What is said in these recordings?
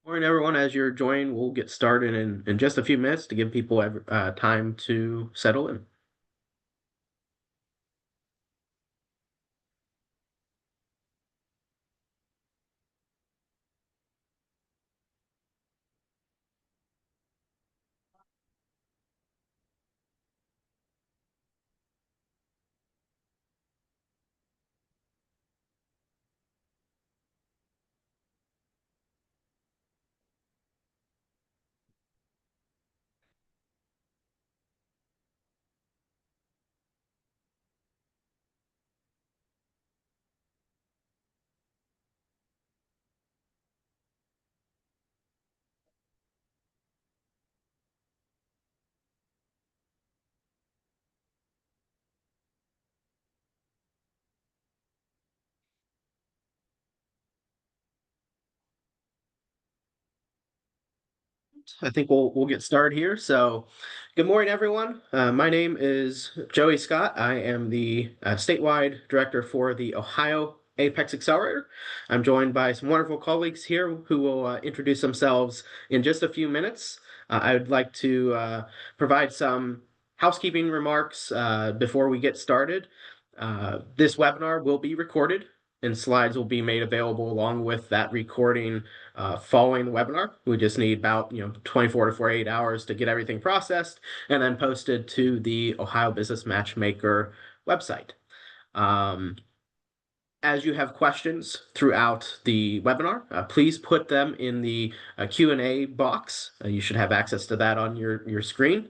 Morning, everyone. As you're joining, we'll get started in just a few minutes to give people time to settle in. I think we'll get started here. So, good morning, everyone. My name is Joey Scott. I am the statewide director for the Ohio Apex Accelerator. I'm joined by some wonderful colleagues here who will introduce themselves in just a few minutes. I would like to provide some housekeeping remarks before we get started. This webinar will be recorded and slides will be made available along with that recording following the webinar. We just need about 24 to 48 hours to get everything processed and then posted to the Ohio Business Matchmaker website. As you have questions throughout the webinar, please put them in the Q&A box. You should have access to that on your screen.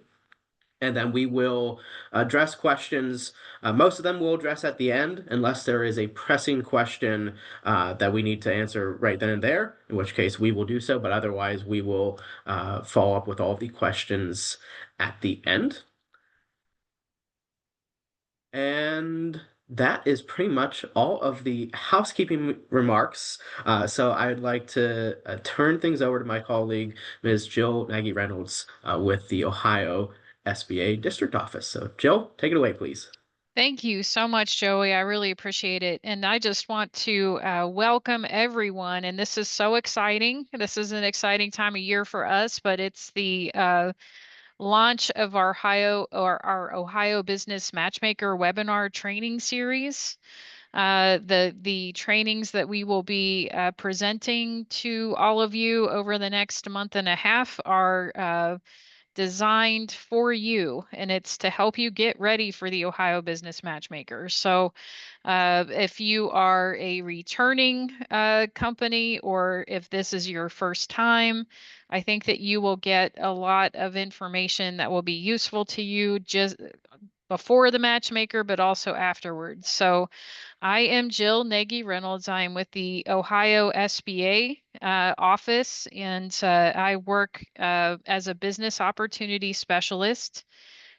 And then we will address questions. Most of them we'll address at the end, unless there is a pressing question that we need to answer right then and there, in which case we will do so. But otherwise, we will follow up with all the questions at the end. And that is pretty much all of the housekeeping remarks. So I'd like to turn things over to my colleague, Ms. Jill Nagy Reynolds, with the Ohio SBA District Office. So, Jill, take it away, please. Thank you so much, Joey. I really appreciate it. And I just want to welcome everyone. And this is so exciting. This is an exciting time of year for us, but it's the launch of our Ohio Business Matchmaker webinar training series. The trainings that we will be presenting to all of you over the next month and a half are designed for you, and it's to help you get ready for the Ohio Business Matchmaker. So, if you are a returning company or if this is your first time, I think that you will get a lot of information that will be useful to you just before the matchmaker, but also afterwards. So, I am Jill Nagy Reynolds. I'm with the Ohio SBA office, and I work as a business opportunity specialist.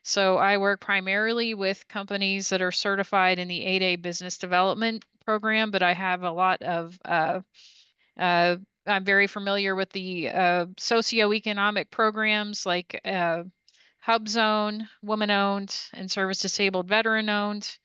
So I work primarily with companies that are certified in the 8A business development program, but I have a lot of, I'm very familiar with the socioeconomic programs like Hub Zone, Woman Owned, and Service Disabled Veteran Owned.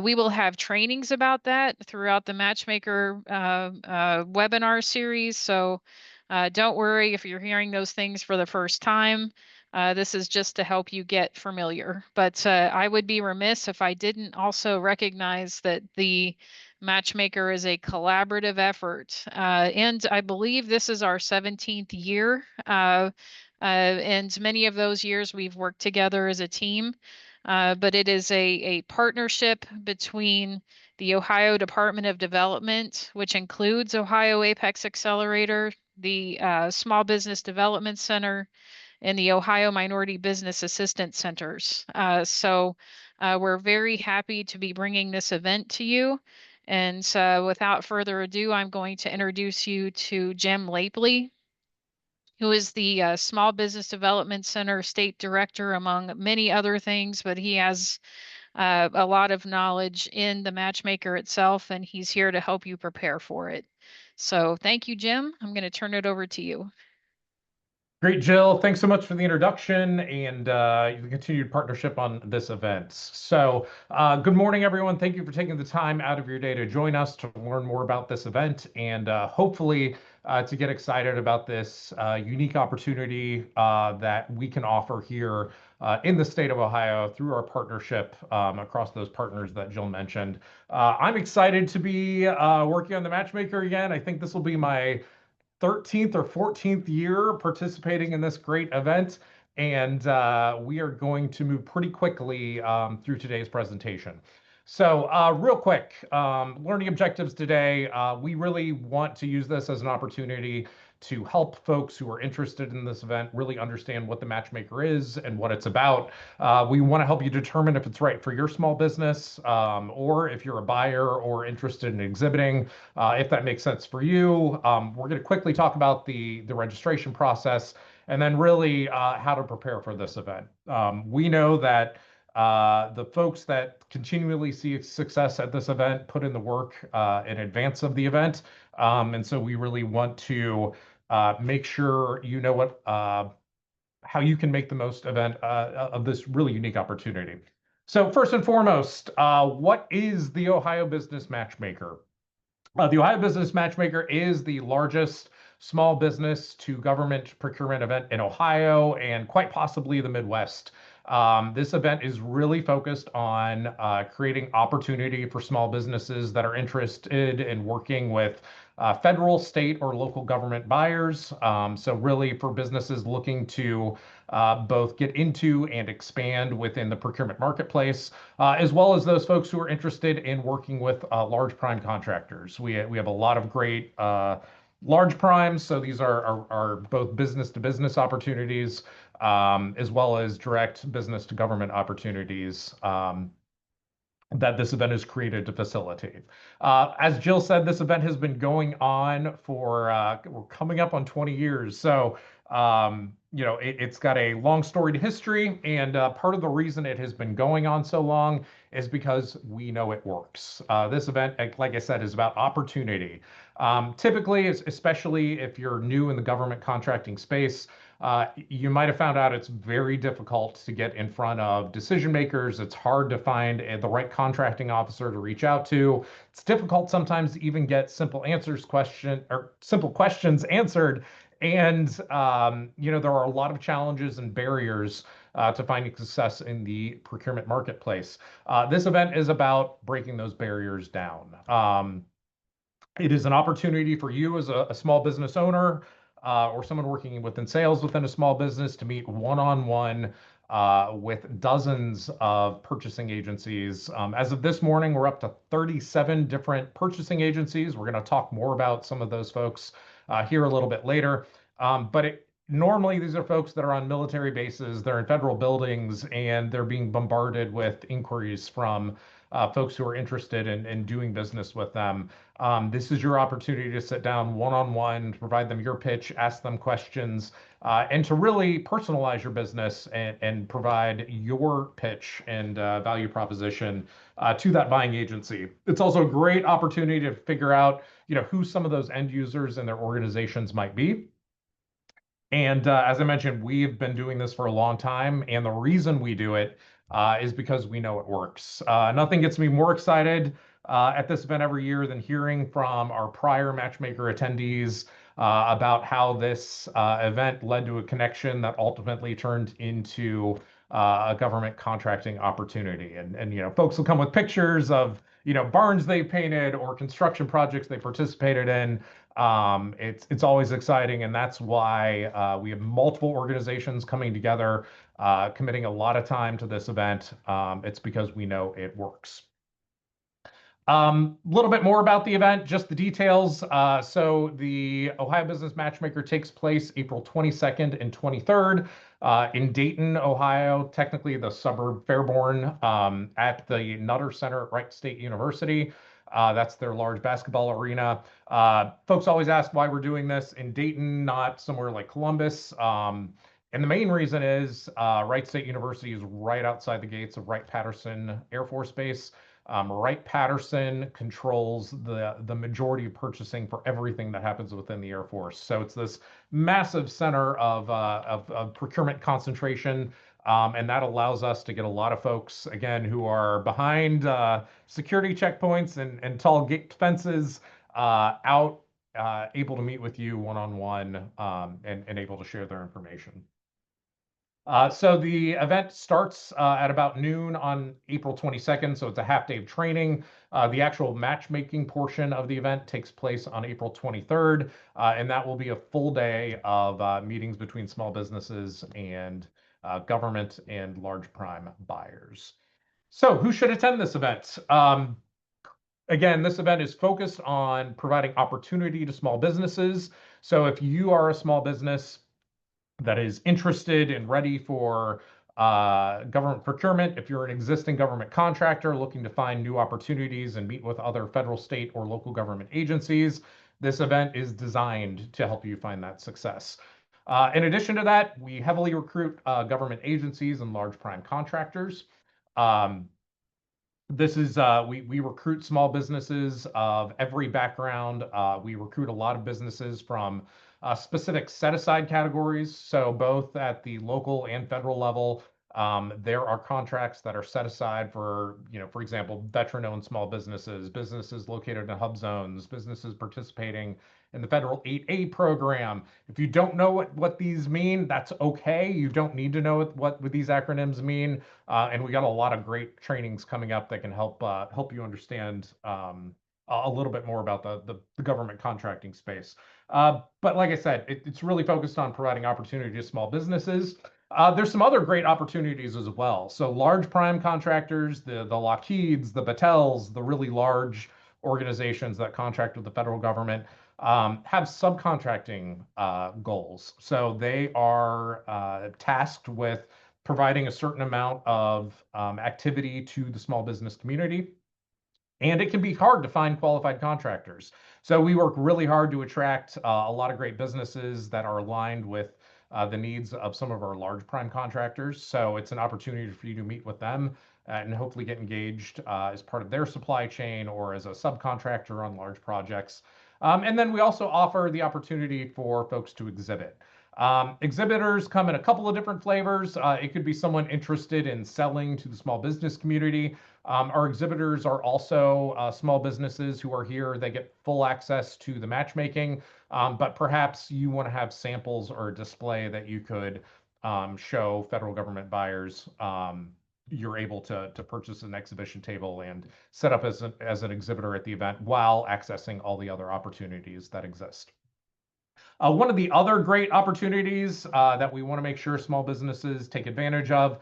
We will have trainings about that throughout the Matchmaker webinar series. So don't worry if you're hearing those things for the first time. This is just to help you get familiar. But I would be remiss if I didn't also recognize that the Matchmaker is a collaborative effort. And I believe this is our 17th year. And many of those years we've worked together as a team. But it is a partnership between the Ohio Department of Development, which includes Ohio Apex Accelerator, the Small Business Development Center, and the Ohio Minority Business Assistance Centers. So we're very happy to be bringing this event to you. And without further ado, I'm going to introduce you to Jim Lapely, who is the Small Business Development Center State Director, among many other things, but he has a lot of knowledge in the matchmaker itself, and he's here to help you prepare for it. So thank you, Jim. I'm going to turn it over to you. Great, Jill. Thanks so much for the introduction and the continued partnership on this event. So, good morning, everyone. Thank you for taking the time out of your day to join us to learn more about this event and hopefully to get excited about this unique opportunity that we can offer here in the state of Ohio through our partnership across those partners that Jill mentioned. I'm excited to be working on the Matchmaker again. I think this will be my 13th or 14th year participating in this great event, and we are going to move pretty quickly through today's presentation. So real quick, learning objectives today, we really want to use this as an opportunity to help folks who are interested in this event really understand what the Matchmaker is and what it's about. We want to help you determine if it's right for your small business, or if you're a buyer or interested in exhibiting, if that makes sense for you. We're going to quickly talk about the registration process and then really how to prepare for this event. We know that the folks that continually see success at this event put in the work in advance of the event. And so we really want to make sure you know how you can make the most of this really unique opportunity. So first and foremost, what is the Ohio Business Matchmaker? The Ohio Business Matchmaker is the largest small business to government procurement event in Ohio and quite possibly the Midwest. This event is really focused on creating opportunity for small businesses that are interested in working with federal, state, or local government buyers. So really for businesses looking to both get into and expand within the procurement marketplace, as well as those folks who are interested in working with large prime contractors. We have a lot of great large primes, so these are both business to business opportunities, as well as direct business to government opportunities that this event is created to facilitate. As Jill said, this event has been going on for, we're coming up on 20 years. So, it's got a long storied history. And part of the reason it has been going on so long is because we know it works. This event, like I said, is about opportunity. Typically, especially if you're new in the government contracting space, you might have found out it's very difficult to get in front of decision makers. It's hard to find the right contracting officer to reach out to. It's difficult sometimes to even get simple questions answered. And there are a lot of challenges and barriers to finding success in the procurement marketplace. This event is about breaking those barriers down. It is an opportunity for you as a small business owner or someone working within sales within a small business to meet one-on-one with dozens of purchasing agencies. As of this morning, we're up to 37 different purchasing agencies. We're going to talk more about some of those folks here a little bit later. Normally, these are folks that are on military bases, they're in federal buildings, and they're being bombarded with inquiries from folks who are interested in doing business with them. This is your opportunity to sit down one-on-one, to provide them your pitch, ask them questions, and to really personalize your business and provide your pitch and value proposition to that buying agency. It's also a great opportunity to figure out, who some of those end users and their organizations might be. And as I mentioned, we've been doing this for a long time, and the reason we do it is because we know it works. Nothing gets me more excited at this event every year than hearing from our prior Matchmaker attendees about how this event led to a connection that ultimately turned into a government contracting opportunity. And folks will come with pictures of barns they painted or construction projects they participated in. It's always exciting, and that's why we have multiple organizations coming together, committing a lot of time to this event. It's because we know it works. A little bit more about the event, just the details. So the Ohio Business Matchmaker takes place April 22nd and 23rd in Dayton, Ohio, technically the suburb Fairborn, at the Nutter Center at Wright State University. That's their large basketball arena. Folks always ask why we're doing this in Dayton, not somewhere like Columbus. And the main reason is Wright State University is right outside the gates of Wright-Patterson Air Force Base. Wright-Patterson controls the majority of purchasing for everything that happens within the Air Force. So it's this massive center of procurement concentration. And that allows us to get a lot of folks, again, who are behind security checkpoints and tall gate fences out able to meet with you one-on-one, and able to share their information. So the event starts at about noon on April 22nd, so it's a half day of training. The actual matchmaking portion of the event takes place on April 23rd, and that will be a full day of meetings between small businesses and government and large prime buyers. So who should attend this event? Again, this event is focused on providing opportunity to small businesses. So if you are a small business that is interested and ready for government procurement, if you're an existing government contractor looking to find new opportunities and meet with other federal, state, or local government agencies, this event is designed to help you find that success. In addition to that, we heavily recruit government agencies and large prime contractors. Um, this is we recruit small businesses of every background. We recruit a lot of businesses from specific set-aside categories. So both at the local and federal level, there are contracts that are set aside for, for example, veteran-owned small businesses, businesses located in hub zones, businesses participating in the federal 8A program. If you don't know what these mean, that's okay. You don't need to know what these acronyms mean. And we got a lot of great trainings coming up that can help you understand a little bit more about the government contracting space. But like I said, it's really focused on providing opportunity to small businesses. There's some other great opportunities as well. So large prime contractors, the Lockheeds, the Battels, the really large organizations that contract with the federal government have subcontracting goals. So they are tasked with providing a certain amount of activity to the small business community. And it can be hard to find qualified contractors. So we work really hard to attract a lot of great businesses that are aligned with the needs of some of our large prime contractors. So it's an opportunity for you to meet with them and hopefully get engaged as part of their supply chain or as a subcontractor on large projects. And then we also offer the opportunity for folks to exhibit. Exhibitors come in a couple of different flavors. It could be someone interested in selling to the small business community. Our exhibitors are also small businesses who are here. They get full access to the matchmaking, but perhaps you want to have samples or a display that you could show federal government buyers. You're able to purchase an exhibition table and set up as an exhibitor at the event while accessing all the other opportunities that exist. One of the other great opportunities that we want to make sure small businesses take advantage of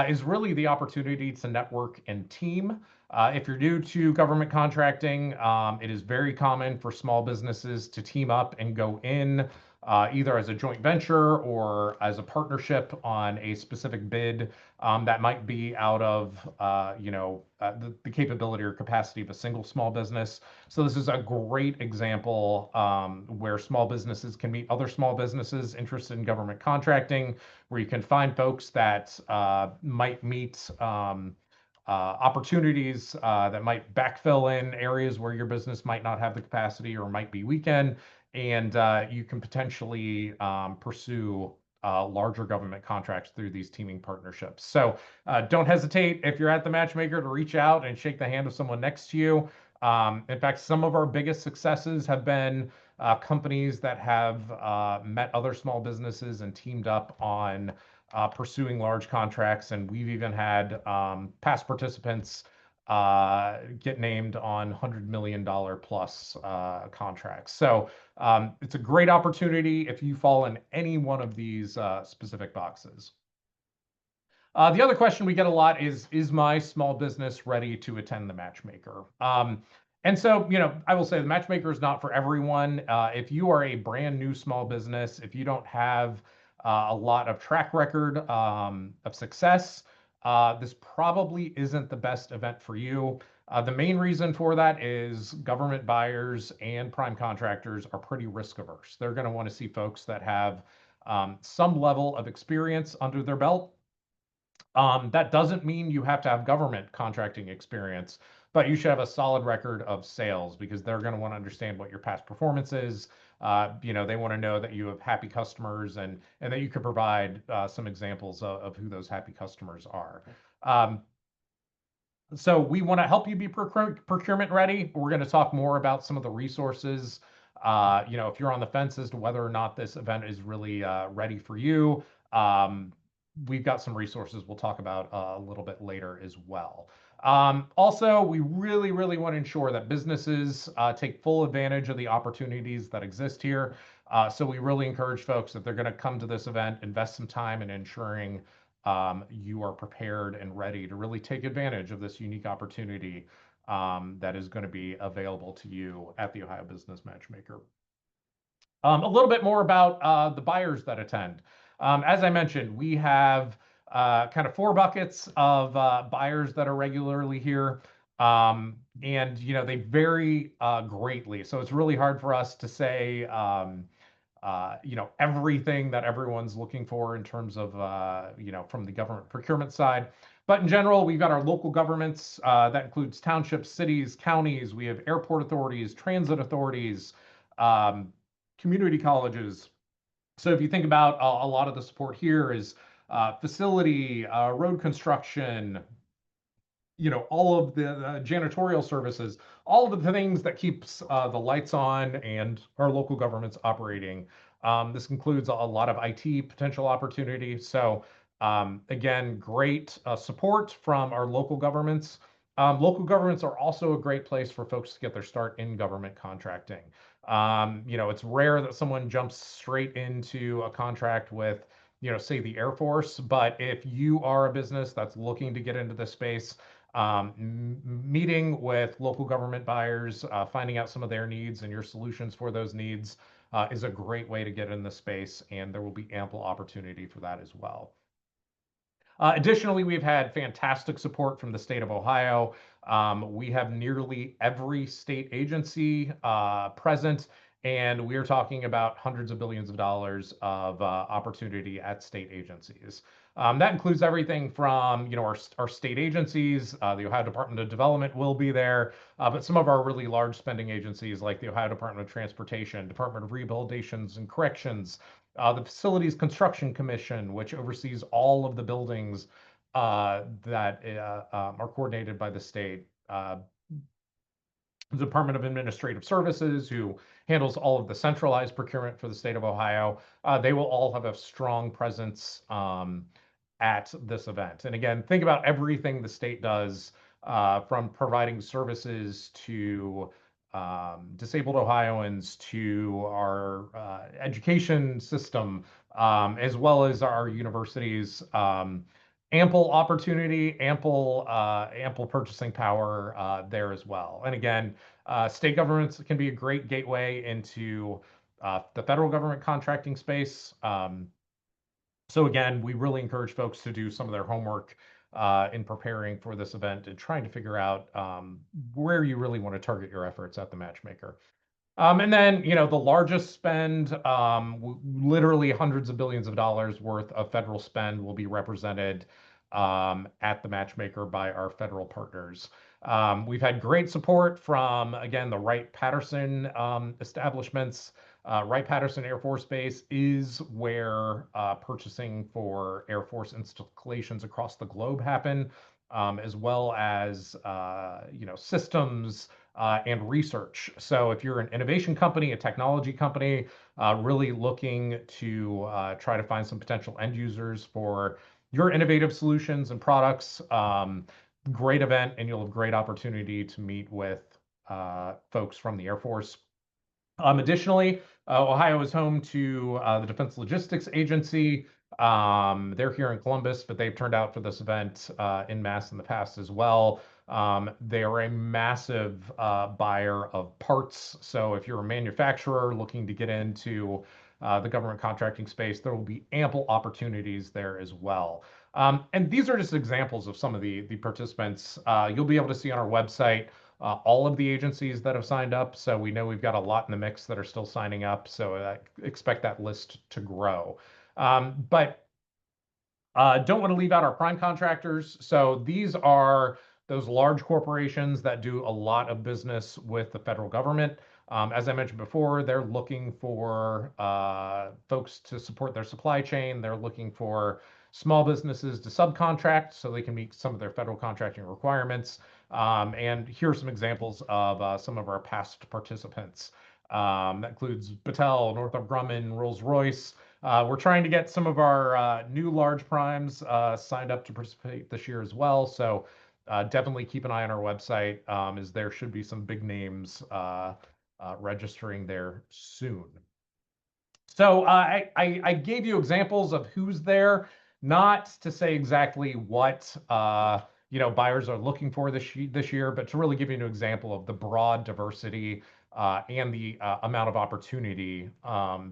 is really the opportunity to network and team. If you're new to government contracting, it is very common for small businesses to team up and go in either as a joint venture or as a partnership on a specific bid that might be out of the capability or capacity of a single small business. So this is a great example where small businesses can meet other small businesses interested in government contracting, where you can find folks that might meet opportunities that might backfill in areas where your business might not have the capacity or might be weakened, and you can potentially pursue larger government contracts through these teaming partnerships. So don't hesitate if you're at the matchmaker to reach out and shake the hand of someone next to you. In fact, some of our biggest successes have been companies that have met other small businesses and teamed up on pursuing large contracts. And we've even had past participants get named on $100 million plus contracts. So it's a great opportunity if you fall in any one of these specific boxes. The other question we get a lot is my small business ready to attend the matchmaker? And so, I will say the matchmaker is not for everyone. If you are a brand new small business, if you don't have a lot of track record of success, this probably isn't the best event for you. The main reason for that is government buyers and prime contractors are pretty risk averse. They're going to want to see folks that have some level of experience under their belt. That doesn't mean you have to have government contracting experience, but you should have a solid record of sales because they're going to want to understand what your past performance is. They want to know that you have happy customers and that you can provide some examples of who those happy customers are. So we want to help you be procurement ready. We're going to talk more about some of the resources If you're on the fence as to whether or not this event is really ready for you, um, we've got some resources we'll talk about a little bit later as well. Also, we really, really want to ensure that businesses take full advantage of the opportunities that exist here. So we really encourage folks, if they're going to come to this event, invest some time in ensuring you are prepared and ready to really take advantage of this unique opportunity that is going to be available to you at the Ohio Business Matchmaker. A little bit more about the buyers that attend. As I mentioned, we have kind of four buckets of buyers that are regularly here. And they vary greatly. So it's really hard for us to say everything that everyone's looking for in terms of, from the government procurement side. But in general, we've got our local governments. That includes townships, cities, counties. We have airport authorities, transit authorities, um, community colleges. So if you think about a lot of the support here is facility, road construction, all of the janitorial services, all of the things that keeps the lights on and our local governments operating. This includes a lot of IT potential opportunity. So again, great support from our local governments. Local governments are also a great place for folks to get their start in government contracting. It's rare that someone jumps straight into a contract with, say the Air Force, but if you are a business that's looking to get into this space, meeting with local government buyers, finding out some of their needs and your solutions for those needs is a great way to get in the space, and there will be ample opportunity for that as well. Additionally, we've had fantastic support from the state of Ohio. We have nearly every state agency present, and we're talking about hundreds of billions of dollars of opportunity at state agencies. That includes everything from, our state agencies. The Ohio Department of Development will be there, but some of our really large spending agencies like the Ohio Department of Transportation, Department of Rehabilitations and Corrections, the Facilities Construction Commission, which oversees all of the buildings that are coordinated by the state. The Department of Administrative Services, who handles all of the centralized procurement for the state of Ohio. They will all have a strong presence at this event. And again, think about everything the state does, from providing services to disabled Ohioans, to our education system, as well as our universities. Ample opportunity, ample purchasing power there as well. And again, state governments can be a great gateway into the federal government contracting space. So again, we really encourage folks to do some of their homework in preparing for this event and trying to figure out where you really want to target your efforts at the matchmaker. And then, the largest spend, literally hundreds of billions of dollars worth of federal spend will be represented at the matchmaker by our federal partners. We've had great support from, again, the Wright-Patterson establishments. Wright-Patterson Air Force Base is where purchasing for Air Force installations across the globe happen, as well as, systems and research. So if you're an innovation company, a technology company, really looking to try to find some potential end users for your innovative solutions and products, great event, and you'll have great opportunity to meet with folks from the Air Force. Additionally, Ohio is home to the Defense Logistics Agency. They're here in Columbus, but they've turned out for this event in mass in the past as well. They are a massive buyer of parts. So if you're a manufacturer looking to get into the government contracting space, there will be ample opportunities there as well. And these are just examples of some of the participants. You'll be able to see on our website all of the agencies that have signed up. So we know we've got a lot in the mix that are still signing up. So expect that list to grow. But don't want to leave out our prime contractors. So these are those large corporations that do a lot of business with the federal government. As I mentioned before, they're looking for folks to support their supply chain. They're looking for small businesses to subcontract so they can meet some of their federal contracting requirements. And here are some examples of some of our past participants. That includes Battelle, Northrop Grumman, Rolls-Royce. We're trying to get some of our new large primes signed up to participate this year as well. So definitely keep an eye on our website, as there should be some big names registering there soon. So I gave you examples of who's there, not to say exactly what buyers are looking for this year, but to really give you an example of the broad diversity and the amount of opportunity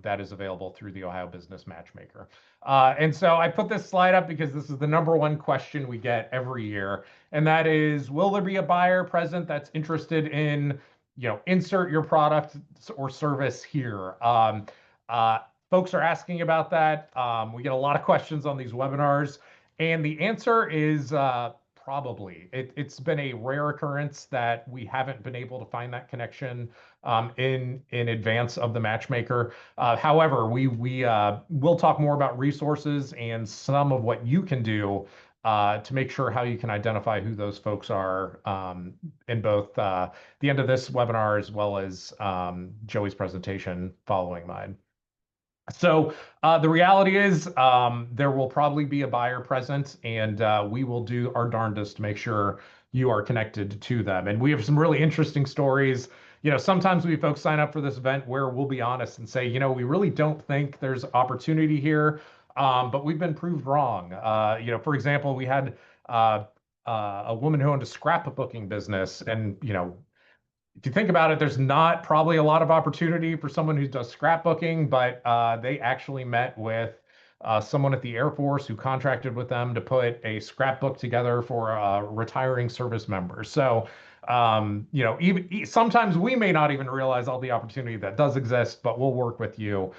that is available through the Ohio Business Matchmaker. And so I put this slide up because this is the number one question we get every year, and that is, will there be a buyer present that's interested in, insert your product or service here? Uh, Folks are asking about that. We get a lot of questions on these webinars, and the answer is probably. It's been a rare occurrence that we haven't been able to find that connection in advance of the matchmaker. However, we will talk more about resources and some of what you can do to make sure how you can identify who those folks are in both the end of this webinar as well as Joey's presentation following mine. So the reality is there will probably be a buyer present, and we will do our darndest to make sure you are connected to them. And we have some really interesting stories. Sometimes we folks sign up for this event where we'll be honest and say, we really don't think there's opportunity here, but we've been proved wrong. For example, we had a woman who owned a scrapbooking business, and if you think about it, there's not probably a lot of opportunity for someone who does scrapbooking, but they actually met with someone at the Air Force who contracted with them to put a scrapbook together for retiring service members. So, even sometimes we may not even realize all the opportunity that does exist, but we'll work with you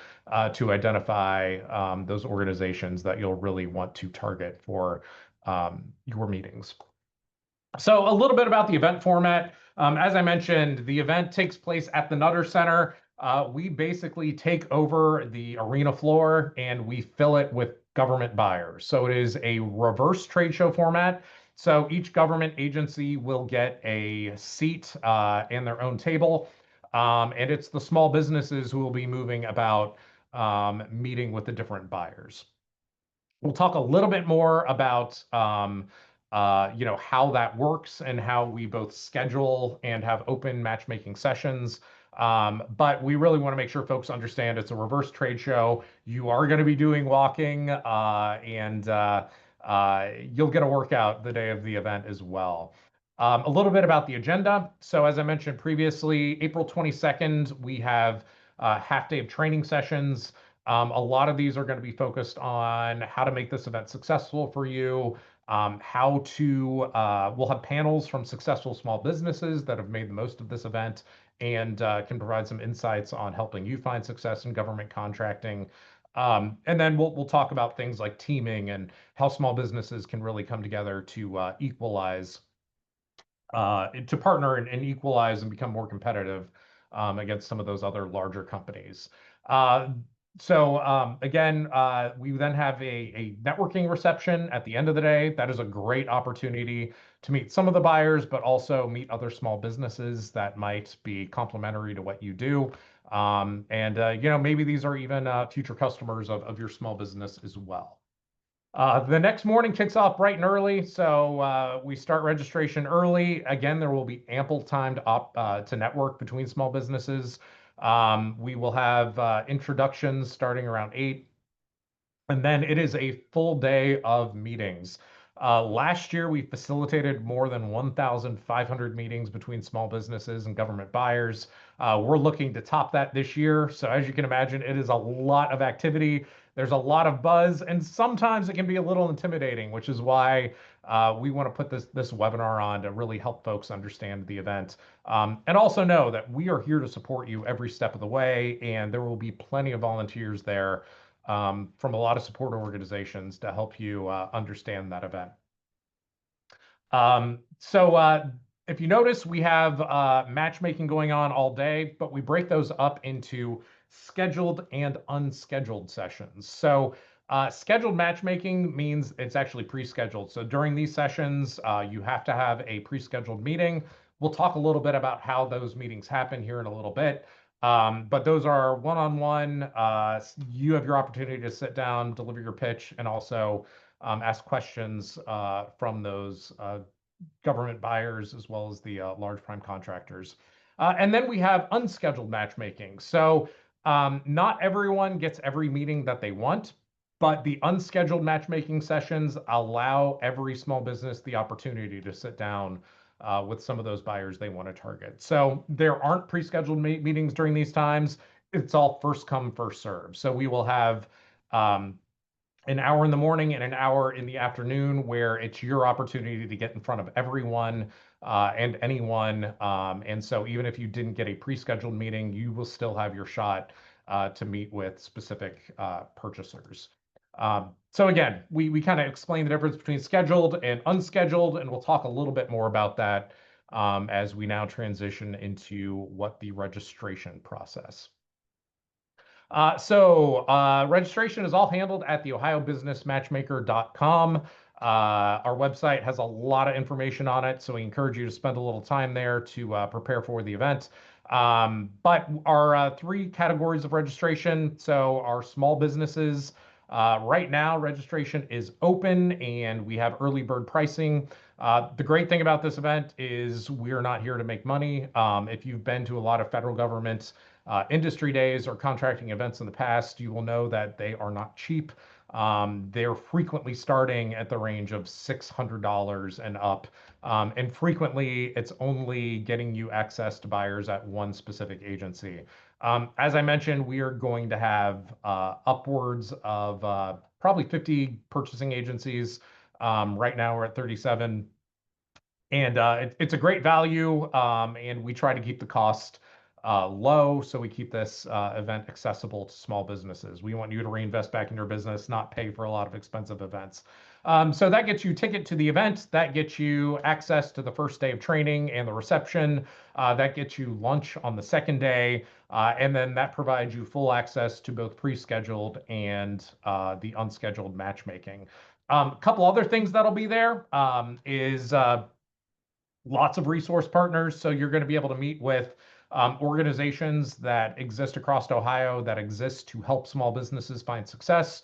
to identify those organizations that you'll really want to target for your meetings. So a little bit about the event format. As I mentioned, the event takes place at the Nutter Center. We basically take over the arena floor and we fill it with government buyers. So it is a reverse trade show format. So each government agency will get a seat and their own table. And it's the small businesses who will be moving about meeting with the different buyers. We'll talk a little bit more about how that works and how we both schedule and have open matchmaking sessions. But we really want to make sure folks understand it's a reverse trade show. You are going to be doing walking, and you'll get a workout the day of the event as well. A little bit about the agenda. So as I mentioned previously, April 22nd, we have a half day of training sessions. A lot of these are going to be focused on how to make this event successful for you, we'll have panels from successful small businesses that have made the most of this event and can provide some insights on helping you find success in government contracting. And then we'll talk about things like teaming and how small businesses can really come together to equalize, to partner and equalize and become more competitive against some of those other larger companies. Again, we then have a networking reception at the end of the day. That is a great opportunity to meet some of the buyers, but also meet other small businesses that might be complementary to what you do. Maybe these are even future customers of your small business as well. The next morning kicks off bright and early, so we start registration early. Again, there will be ample time to network between small businesses. We will have introductions starting around 8, and then it is a full day of meetings. Last year, we facilitated more than 1,500 meetings between small businesses and government buyers. We're looking to top that this year. So as you can imagine, it is a lot of activity. There's a lot of buzz, and sometimes it can be a little intimidating, which is why we want to put this webinar on to really help folks understand the event. And also know that we are here to support you every step of the way, and there will be plenty of volunteers there from a lot of support organizations to help you understand that event. If you notice, we have matchmaking going on all day, but we break those up into scheduled and unscheduled sessions. So scheduled matchmaking means it's actually pre-scheduled. So during these sessions, you have to have a pre-scheduled meeting. We'll talk a little bit about how those meetings happen here in a little bit. But those are one-on-one. You have your opportunity to sit down, deliver your pitch, and also ask questions from those government buyers as well as the large prime contractors. And then we have unscheduled matchmaking. So not everyone gets every meeting that they want, but the unscheduled matchmaking sessions allow every small business the opportunity to sit down with some of those buyers they want to target. So there aren't pre-scheduled meetings during these times. It's all first come, first serve. So we will have um, an hour in the morning and an hour in the afternoon where it's your opportunity to get in front of everyone and anyone. And so even if you didn't get a pre-scheduled meeting, you will still have your shot to meet with specific purchasers. So again, we kind of explain the difference between scheduled and unscheduled, and we'll talk a little bit more about that as we now transition into what the registration process. Registration is all handled at the ohiobusinessmatchmaker.com. Our website has a lot of information on it, so we encourage you to spend a little time there to prepare for the event. But our three categories of registration, so our small businesses, right now registration is open and we have early bird pricing. The great thing about this event is we're not here to make money. If you've been to a lot of federal government industry days or contracting events in the past, you will know that they are not cheap. They're frequently starting at the range of $600 and up. And frequently, it's only getting you access to buyers at one specific agency. As I mentioned, we are going to have upwards of probably 50 purchasing agencies. Right now, we're at 37. And it's a great value, and we try to keep the cost low, so we keep this event accessible to small businesses. We want you to reinvest back in your business, not pay for a lot of expensive events. So that gets you ticket to the event, that gets you access to the first day of training and the reception, that gets you lunch on the second day, and then that provides you full access to both pre-scheduled and the unscheduled matchmaking. A couple other things that'll be there is lots of resource partners. So you're going to be able to meet with organizations that exist across Ohio that exist to help small businesses find success.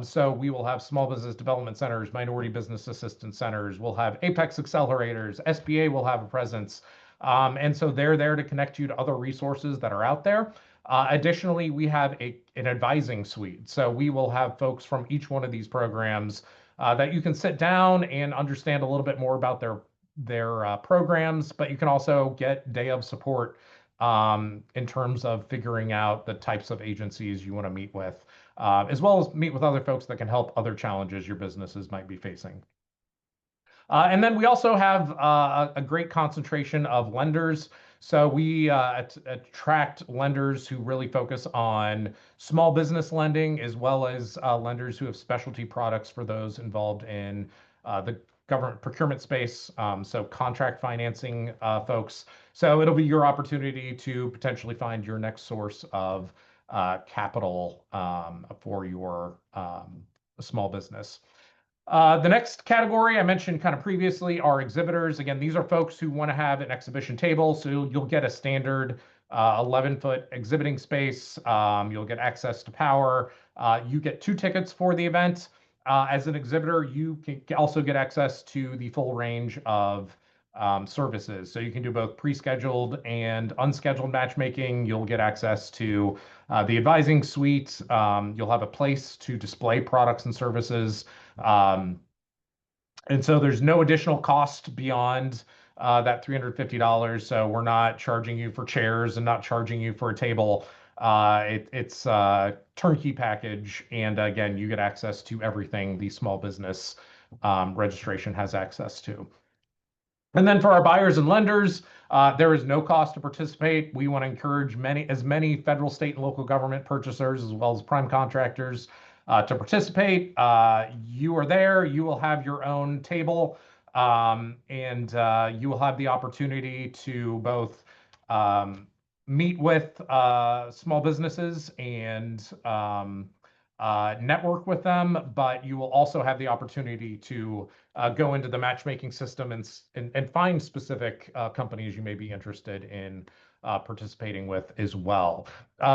So we will have small business development centers, minority business assistance centers. We'll have Apex accelerators. SBA will have a presence. And so they're there to connect you to other resources that are out there. Additionally, we have an advising suite. So we will have folks from each one of these programs that you can sit down and understand a little bit more about their programs, but you can also get day of support in terms of figuring out the types of agencies you want to meet with, as well as meet with other folks that can help other challenges your businesses might be facing. And then we also have a great concentration of lenders. So we attract lenders who really focus on small business lending, as well as lenders who have specialty products for those involved in the government procurement space. So contract financing folks. So it'll be your opportunity to potentially find your next source of capital for your small business. The next category I mentioned kind of previously are exhibitors. Again, these are folks who want to have an exhibition table. So you'll get a standard 11-foot exhibiting space. You'll get access to power. You get 2 tickets for the event. As an exhibitor, you can also get access to the full range of services. So you can do both pre-scheduled and unscheduled matchmaking. You'll get access to the advising suite. You'll have a place to display products and services. And so there's no additional cost beyond that $350. So we're not charging you for chairs and not charging you for a table. It's a turnkey package. And again, you get access to everything the small business registration has access to. And then for our buyers and lenders, there is no cost to participate. We want to encourage as many federal, state, and local government purchasers, as well as prime contractors, to participate. You are there. You will have your own table, and you will have the opportunity to both meet with small businesses and network with them, but you will also have the opportunity to go into the matchmaking system and find specific companies you may be interested in participating with as well.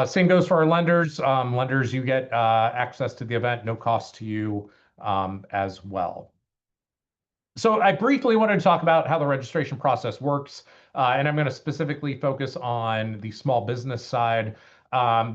Same goes for our lenders. Lenders, you get access to the event, no cost to you as well. So I briefly wanted to talk about how the registration process works, and I'm going to specifically focus on the small business side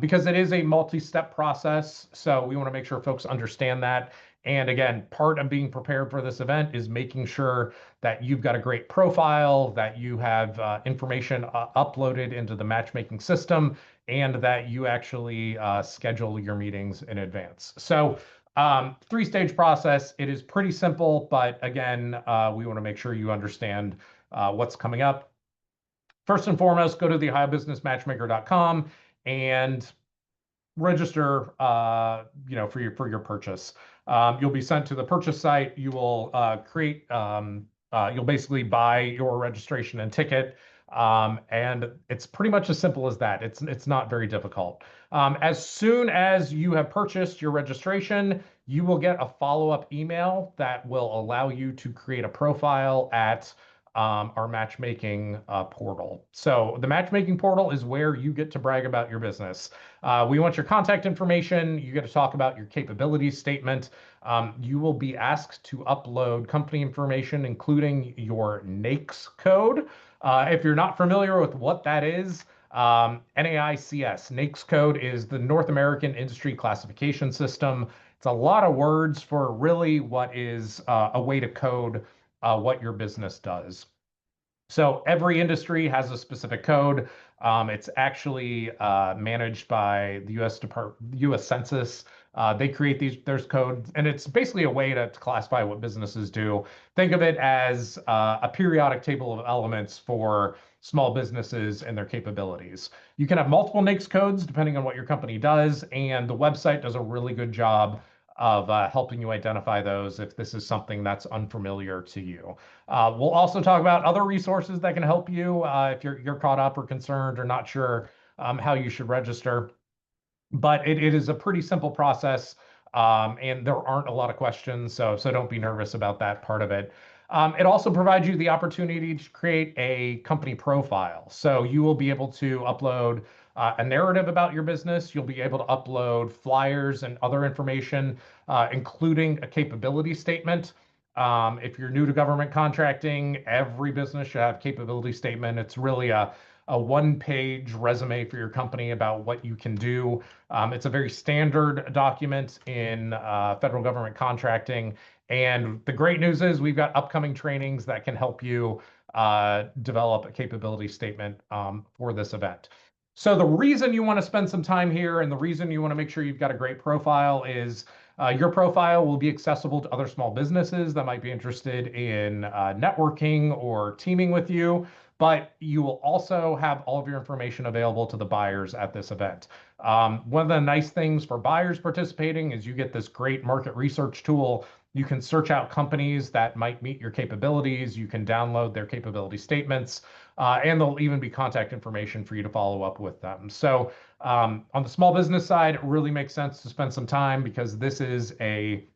because it is a multi-step process. So we want to make sure folks understand that. And again, part of being prepared for this event is making sure that you've got a great profile, that you have information uploaded into the matchmaking system, and that you actually schedule your meetings in advance. So three-stage process. It is pretty simple, but again, we want to make sure you understand what's coming up. First and foremost, go to the ohiobusinessmatchmaker.com and register, for your purchase. You'll be sent to the purchase site. You will you'll basically buy your registration and ticket. And it's pretty much as simple as that. It's not very difficult. As soon as you have purchased your registration, you will get a follow-up email that will allow you to create a profile at our matchmaking portal. So the matchmaking portal is where you get to brag about your business. We want your contact information. You get to talk about your capabilities statement. You will be asked to upload company information, including your NAICS code. If you're not familiar with what that is, NAICS, NAICS code is the North American Industry Classification System. It's a lot of words for really what is a way to code what your business does. So every industry has a specific code. It's actually managed by the U.S. Census. They create there's codes, and it's basically a way to classify what businesses do. Think of it as a periodic table of elements for small businesses and their capabilities. You can have multiple NAICS codes depending on what your company does, and the website does a really good job of helping you identify those if this is something that's unfamiliar to you. We'll also talk about other resources that can help you if you're caught up or concerned or not sure how you should register. But it is a pretty simple process, and there aren't a lot of questions, so don't be nervous about that part of it. It also provides you the opportunity to create a company profile. So you will be able to upload a narrative about your business. You'll be able to upload flyers and other information, including a capability statement. If you're new to government contracting, every business should have capability statement. It's really a one-page resume for your company about what you can do. It's a very standard document in federal government contracting. And the great news is we've got upcoming trainings that can help you develop a capability statement for this event. So the reason you want to spend some time here and the reason you want to make sure you've got a great profile is your profile will be accessible to other small businesses that might be interested in networking or teaming with you, but you will also have all of your information available to the buyers at this event. One of the nice things for buyers participating is you get this great market research tool. You can search out companies that might meet your capabilities. You can download their capability statements, and there'll even be contact information for you to follow up with them. So on the small business side, it really makes sense to spend some time because this is a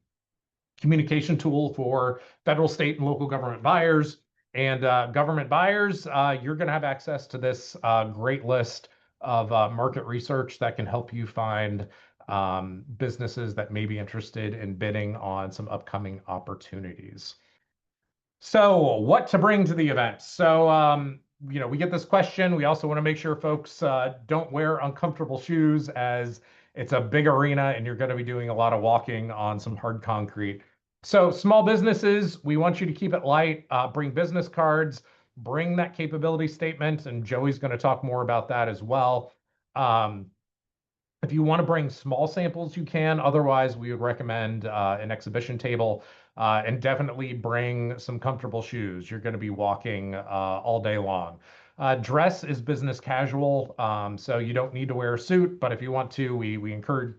communication tool for federal, state, and local government buyers. And government buyers, you're going to have access to this great list of market research that can help you find businesses that may be interested in bidding on some upcoming opportunities. So what to bring to the event? So, we get this question. We also want to make sure folks don't wear uncomfortable shoes as it's a big arena and you're going to be doing a lot of walking on some hard concrete. So small businesses, we want you to keep it light. Bring business cards, bring that capability statement, and Joey's going to talk more about that as well. If you want to bring small samples, you can. Otherwise, we would recommend an exhibition table and definitely bring some comfortable shoes. You're going to be walking all day long. Dress is business casual, so you don't need to wear a suit, but if you want to, we encourage,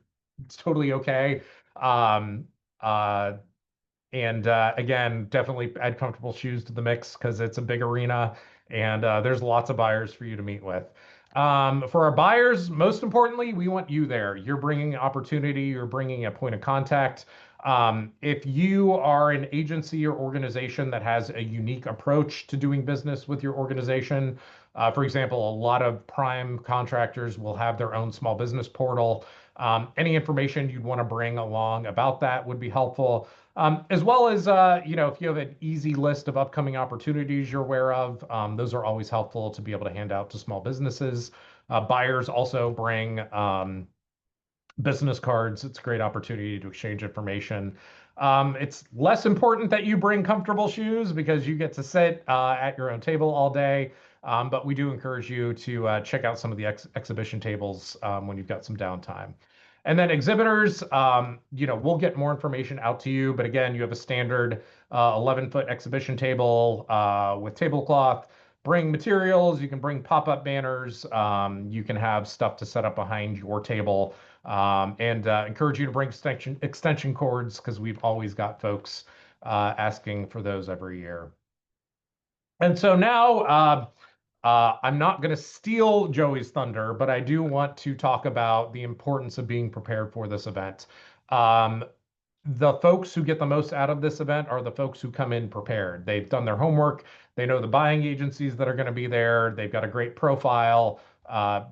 it's totally okay. Um, uh, and again, definitely add comfortable shoes to the mix because it's a big arena and there's lots of buyers for you to meet with. For our buyers, most importantly, we want you there. You're bringing opportunity, you're bringing a point of contact. If you are an agency or organization that has a unique approach to doing business with your organization, For example, a lot of prime contractors will have their own small business portal. Any information you'd want to bring along about that would be helpful. As well as, if you have an easy list of upcoming opportunities you're aware of, those are always helpful to be able to hand out to small businesses. Buyers also bring business cards. It's a great opportunity to exchange information. It's less important that you bring comfortable shoes because you get to sit at your own table all day. But we do encourage you to check out some of the exhibition tables when you've got some downtime. And then exhibitors, we'll get more information out to you. But again, you have a standard 11-foot exhibition table with tablecloth. Bring materials. You can bring pop-up banners. You can have stuff to set up behind your table. And encourage you to bring extension cords because we've always got folks asking for those every year. And so now I'm not going to steal Joey's thunder, but I do want to talk about the importance of being prepared for this event. Um, the folks who get the most out of this event are the folks who come in prepared. They've done their homework. They know the buying agencies that are going to be there. They've got a great profile.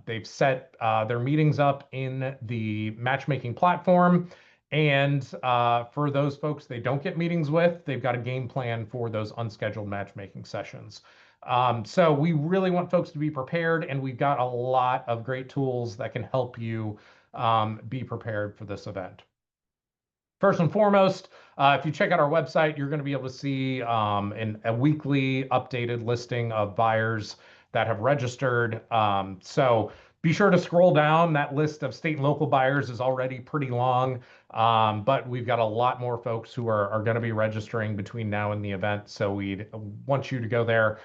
They've set their meetings up in the matchmaking platform. And for those folks they don't get meetings with, they've got a game plan for those unscheduled matchmaking sessions. So we really want folks to be prepared, and we've got a lot of great tools that can help you be prepared for this event. First and foremost, if you check out our website, you're going to be able to see a weekly updated listing of buyers that have registered. So be sure to scroll down. That list of state and local buyers is already pretty long, but we've got a lot more folks who are going to be registering between now and the event. So we want you to go there.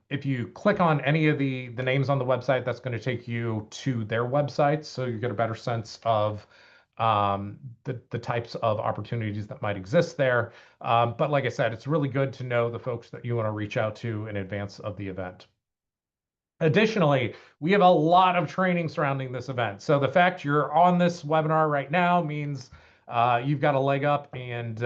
If you click on any of the names on the website, that's going to take you to their website. So you get a better sense of the types of opportunities that might exist there. But like I said, it's really good to know the folks that you want to reach out to in advance of the event. Additionally, we have a lot of training surrounding this event. So the fact you're on this webinar right now means you've got a leg up, and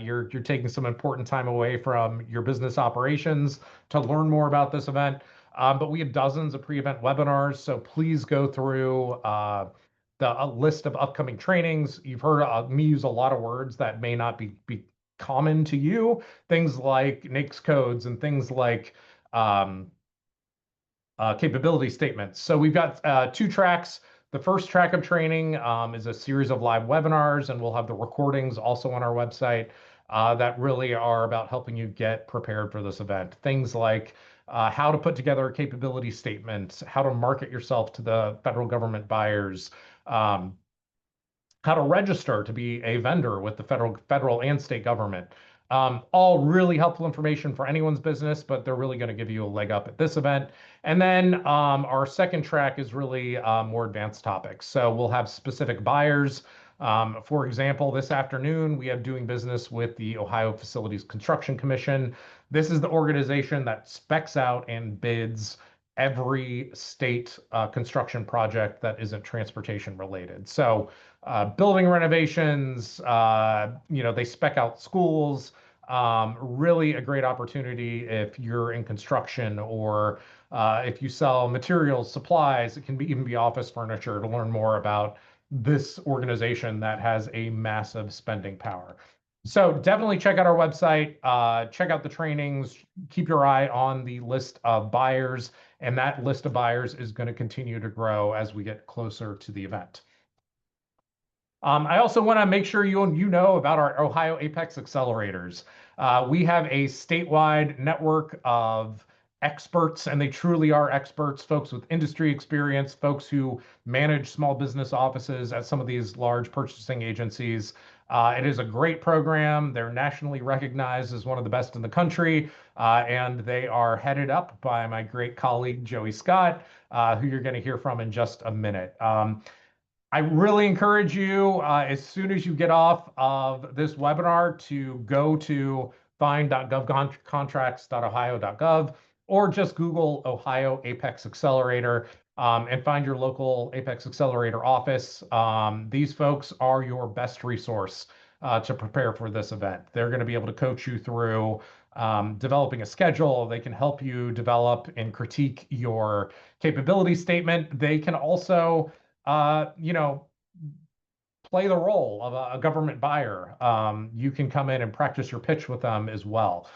you're taking some important time away from your business operations to learn more about this event. But we have dozens of pre-event webinars, so please go through the list of upcoming trainings. You've heard me use a lot of words that may not be common to you, things like NAICS codes and things like capability statements. So we've got 2 tracks. The first track of training is a series of live webinars, and we'll have the recordings also on our website that really are about helping you get prepared for this event. Things like how to put together a capability statement, how to market yourself to the federal government buyers, um, how to register to be a vendor with the federal and state government. All really helpful information for anyone's business, but they're really going to give you a leg up at this event. And then our second track is really more advanced topics. So we'll have specific buyers. For example, this afternoon, we have doing business with the Ohio Facilities Construction Commission. This is the organization that specs out and bids every state construction project that isn't transportation related. So building renovations, they spec out schools. Really a great opportunity if you're in construction, or if you sell materials, supplies. It can even be office furniture, to learn more about this organization that has a massive spending power. So definitely check out our website, check out the trainings, keep your eye on the list of buyers, and that list of buyers is going to continue to grow as we get closer to the event. I also want to make sure you know about our Ohio Apex accelerators. We have a statewide network of experts, and they truly are experts, folks with industry experience, folks who manage small business offices at some of these large purchasing agencies. It is a great program. They're nationally recognized as one of the best in the country, and they are headed up by my great colleague, Joey Scott, who you're going to hear from in just a minute. I really encourage you, as soon as you get off of this webinar, to go to find.govcontracts.ohio.gov, or just Google Ohio Apex Accelerator and find your local Apex Accelerator office. These folks are your best resource to prepare for this event. They're going to be able to coach you through developing a schedule. They can help you develop and critique your capability statement. They can also, you know, play the role of a government buyer. You can come in and practice your pitch with them as well.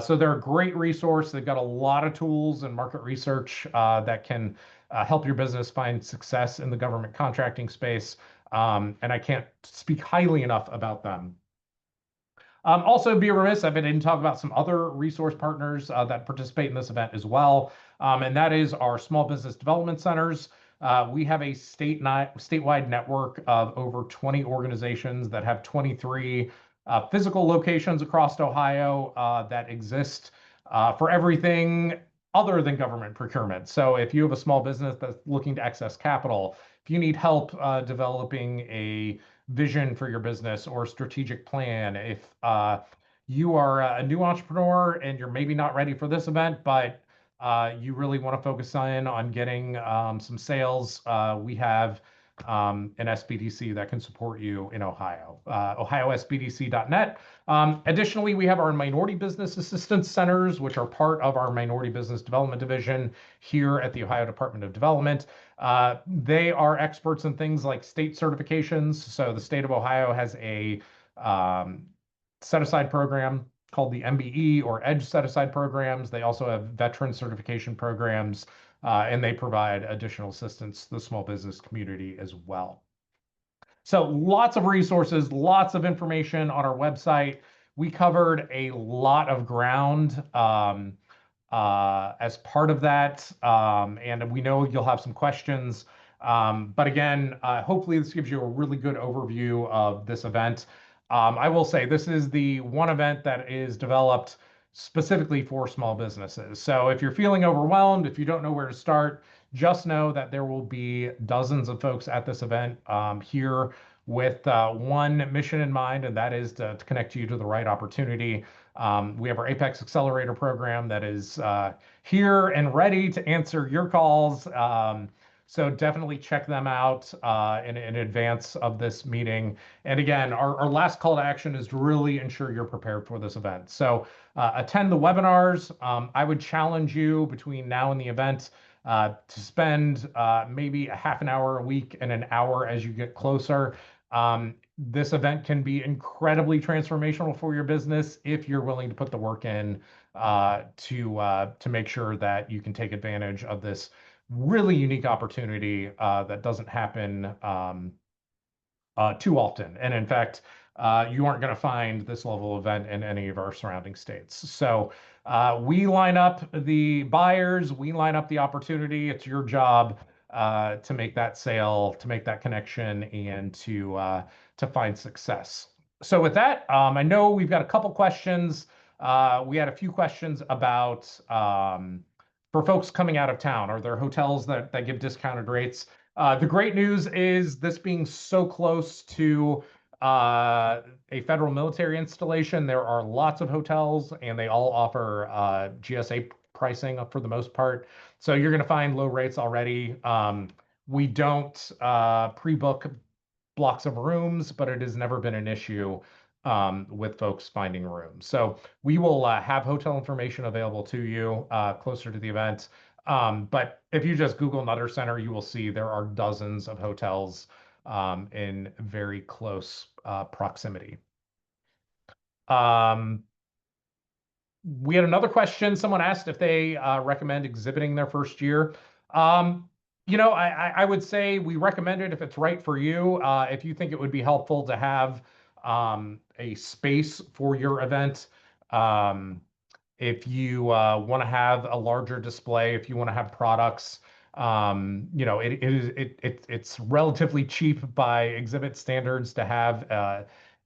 So they're a great resource. They've got a lot of tools and market research that can help your business find success in the government contracting space. And I can't speak highly enough about them. Also, be remiss if I didn't talk about some other resource partners that participate in this event as well, and that is our small business development centers. We have a statewide network of over 20 organizations that have 23 physical locations across Ohio that exist for everything other than government procurement. So if you have a small business that's looking to access capital, if you need help developing a vision for your business or strategic plan. If you are a new entrepreneur and you're maybe not ready for this event, but you really want to focus on getting some sales, we have an SBDC that can support you in Ohio, ohiosbdc.net. Additionally, we have our minority business assistance centers, which are part of our minority business development division here at the Ohio Department of Development. They are experts in things like state certifications. So the state of Ohio has a set aside program called the MBE or EDGE set aside programs. They also have veteran certification programs, and they provide additional assistance to the small business community as well. So lots of resources, lots of information on our website. We covered a lot of ground as part of that. And we know you'll have some questions. But again, hopefully this gives you a really good overview of this event. I will say this is the one event that is developed specifically for small businesses. So if you're feeling overwhelmed, if you don't know where to start, just know that there will be dozens of folks at this event here with one mission in mind, and that is to connect you to the right opportunity. We have our Apex Accelerator program that is here and ready to answer your calls. So definitely check them out in advance of this meeting. And again, our last call to action is to really ensure you're prepared for this event. So attend the webinars. I would challenge you between now and the event to spend maybe a half an hour a week and an hour as you get closer. This event can be incredibly transformational for your business if you're willing to put the work in to make sure that you can take advantage of this really unique opportunity that doesn't happen too often. And in fact, you aren't going to find this level of event in any of our surrounding states. So we line up the buyers, we line up the opportunity. It's your job to make that sale, to make that connection, and to find success. So with that, I know we've got a couple questions. We had a few questions about for folks coming out of town. Are there hotels that give discounted rates? The great news is this being so close to a federal military installation, there are lots of hotels and they all offer GSA pricing for the most part. So you're going to find low rates already. We don't pre-book blocks of rooms, but it has never been an issue with folks finding rooms. So we will have hotel information available to you closer to the event. But if you just Google Nutter Center, you will see there are dozens of hotels in very close proximity. We had another question. Someone asked if they recommend exhibiting their first year. You know, I would say we recommend it if it's right for you. If you think it would be helpful to have a space for your event, if you want to have a larger display, if you want to have products, you know, it's relatively cheap by exhibit standards to have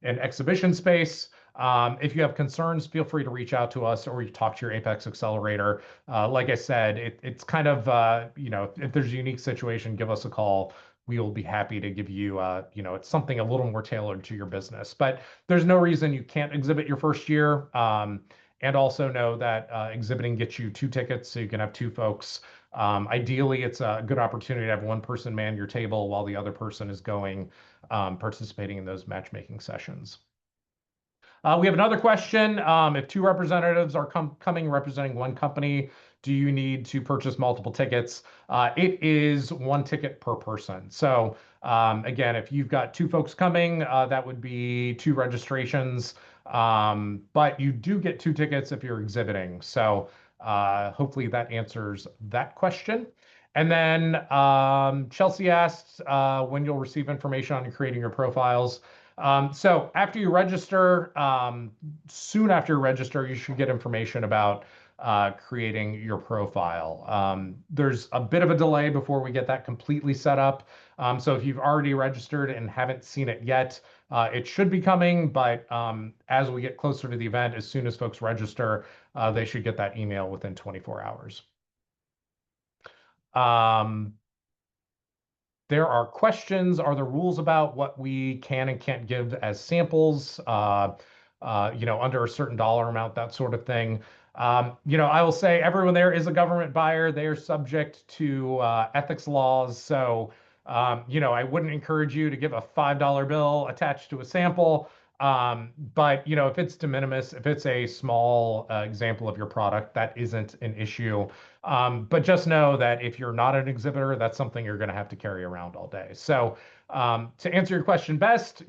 an exhibition space. If you have concerns, feel free to reach out to us or you talk to your Apex Accelerator. Like I said, it's kind of, you know, if there's a unique situation, give us a call. We will be happy to give you, you know, it's something a little more tailored to your business. But there's no reason you can't exhibit your first year. And also know that exhibiting gets you 2 tickets, so you can have 2 folks. Ideally, it's a good opportunity to have one person man your table while the other person is going participating in those matchmaking sessions. We have another question. If two representatives are coming representing one company, do you need to purchase multiple tickets? It is one ticket per person. So again, if you've got two folks coming, that would be two registrations. But you do get two tickets if you're exhibiting. So hopefully that answers that question. And then Chelsea asked when you'll receive information on creating your profiles. So after you register, soon after you register, you should get information about creating your profile. There's a bit of a delay before we get that completely set up. So if you've already registered and haven't seen it yet, it should be coming. But as we get closer to the event, as soon as folks register, they should get that email within 24 hours. Um, there are questions. Are there rules about what we can and can't give as samples? Under a certain dollar amount, that sort of thing. I will say everyone there is a government buyer. They are subject to ethics laws. So, I wouldn't encourage you to give a $5 bill attached to a sample. But if it's de minimis, if it's a small example of your product, that isn't an issue. But just know that if you're not an exhibitor, that's something you're going to have to carry around all day. So to answer your question best,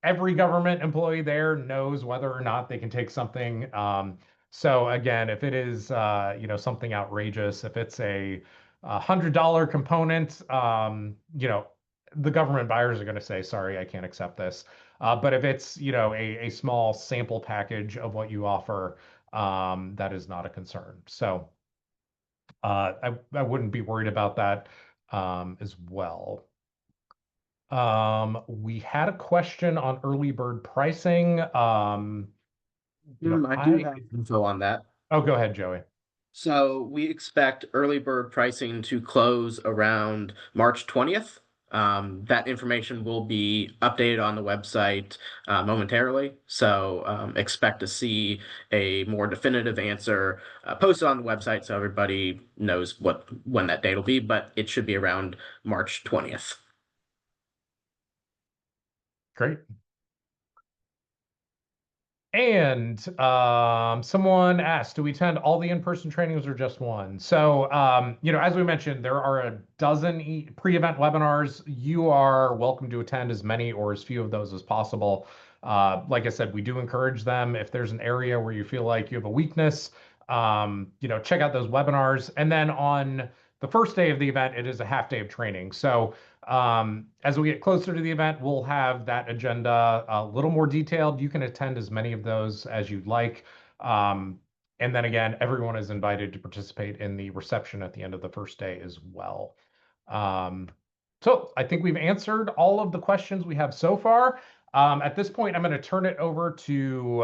every government employee there knows whether or not they can take something. So again, if it is something outrageous, if it's a $100 component, the government buyers are going to say, sorry, I can't accept this. But if it's a small sample package of what you offer, that is not a concern. So I wouldn't be worried about that as well. We had a question on early bird pricing. I do have info on that. Oh, go ahead, Joey. So we expect early bird pricing to close around March 20th. That information will be updated on the website momentarily. So expect to see a more definitive answer posted on the website so everybody knows when that date will be, but it should be around March 20th. Great. And someone asked, do we attend all the in-person trainings or just one? So, as we mentioned, there are a dozen pre-event webinars. You are welcome to attend as many or as few of those as possible. Like I said, we do encourage them. If there's an area where you feel like you have a weakness, check out those webinars. And then on the first day of the event, it is a half day of training. So as we get closer to the event, we'll have that agenda a little more detailed. You can attend as many of those as you'd like. And then again, everyone is invited to participate in the reception at the end of the first day as well. So I think we've answered all of the questions we have so far. At this point, I'm going to turn it over to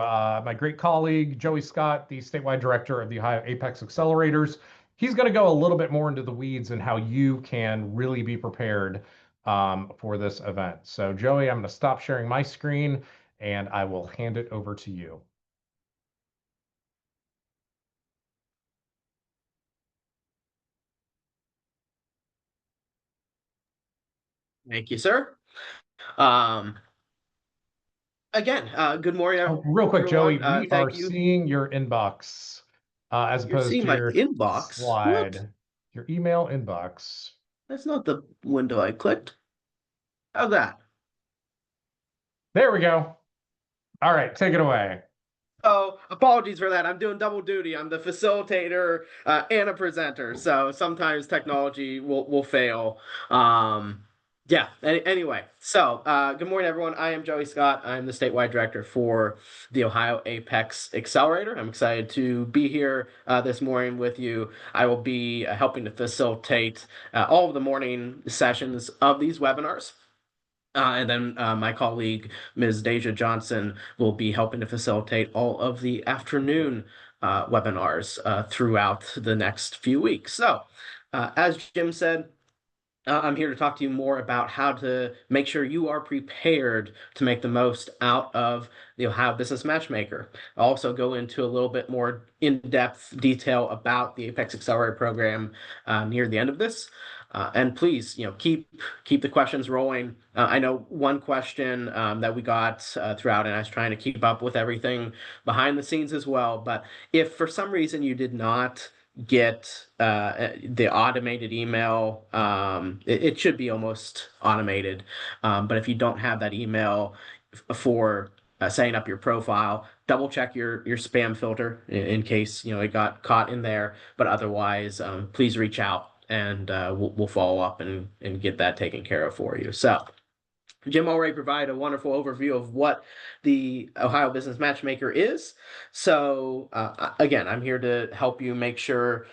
my great colleague, Joey Scott, the statewide director of the Ohio Apex Accelerators. He's going to go a little bit more into the weeds and how you can really be prepared for this event. So Joey, I'm going to stop sharing my screen and I will hand it over to you. Thank you, sir. Again, good morning, real quick, everyone. Joey, we are seeing your inbox as You're opposed seeing to my your inbox? slide. What? Your email inbox. That's not the window I clicked. How's that? There we go. All right, take it away. Oh, apologies for that. I'm doing double duty. I'm the facilitator and a presenter, so sometimes technology will fail. Yeah. Anyway, so good morning, everyone. I am Joey Scott. I'm the statewide director for the Ohio Apex Accelerator. I'm excited to be here this morning with you. I will be helping to facilitate all of the morning sessions of these webinars. And then my colleague, Ms. Deja Johnson, will be helping to facilitate all of the afternoon webinars throughout the next few weeks. So, as Jim said, I'm here to talk to you more about how to make sure you are prepared to make the most out of the Ohio Business Matchmaker. I'll also go into a little bit more in-depth detail about the Apex Accelerator program near the end of this. And please, keep the questions rolling. I know one question that we got throughout, and I was trying to keep up with everything behind the scenes as well. But if for some reason you did not get the automated email, it should be almost automated. But if you don't have that email for setting up your profile, double check your spam filter in case it got caught in there. But otherwise, please reach out and we'll follow up and get that taken care of for you. So Jim already provided a wonderful overview of what the Ohio Business Matchmaker is. So again, I'm here to help you make sure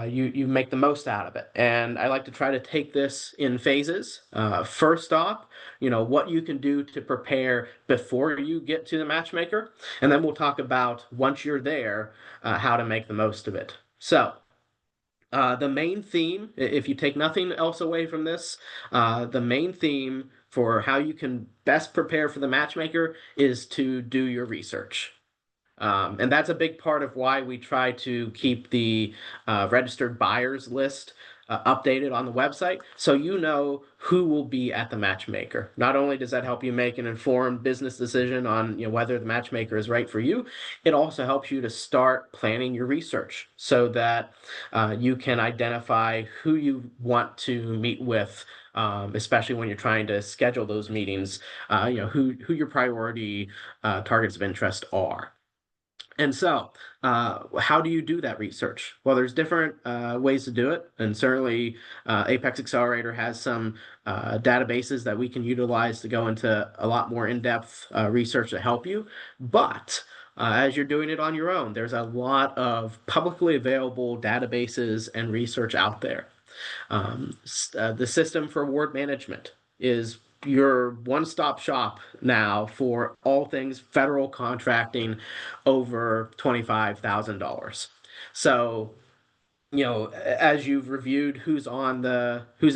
you make the most out of it. And I like to try to take this in phases. First off, what you can do to prepare before you get to the matchmaker, and then we'll talk about once you're there, how to make the most of it. So. The main theme, if you take nothing else away from this, the main theme for how you can best prepare for the matchmaker is to do your research. And that's a big part of why we try to keep the registered buyers list updated on the website so you know who will be at the matchmaker. Not only does that help you make an informed business decision on whether the matchmaker is right for you, it also helps you to start planning your research so that you can identify who you want to meet with, especially when you're trying to schedule those meetings, who your priority targets of interest are. And so, how do you do that research? Well, there's different ways to do it, and certainly Apex Accelerator has some databases that we can utilize to go into a lot more in-depth research to help you. But as you're doing it on your own, there's a lot of publicly available databases and research out there. The system for award management is your one-stop shop now for all things federal contracting over $25,000. So, as you've reviewed who's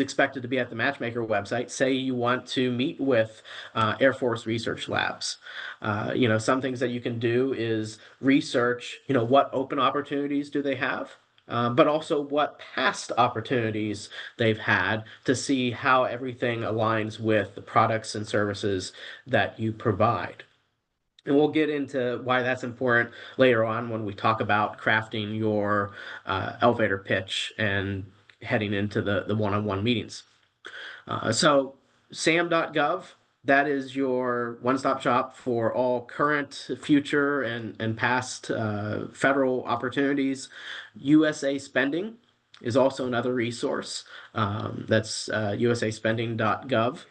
expected to be at the Matchmaker website, say you want to meet with Air Force Research Labs. Some things that you can do is research, what open opportunities do they have? But also what past opportunities they've had to see how everything aligns with the products and services that you provide. And we'll get into why that's important later on when we talk about crafting your elevator pitch and heading into the one-on-one meetings. So sam.gov, that is your one-stop shop for all current, future, and past federal opportunities. USA Spending is also another resource. That's usaspending.gov.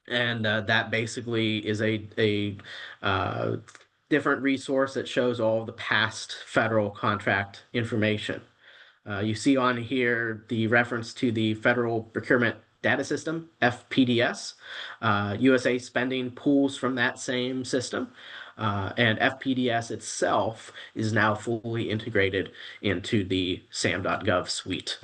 And that basically is a different resource that shows all the past federal contract information. You see on here the reference to the Federal Procurement Data System, FPDS. USA Spending pulls from that same system. And FPDS itself is now fully integrated into the SAM.gov suite.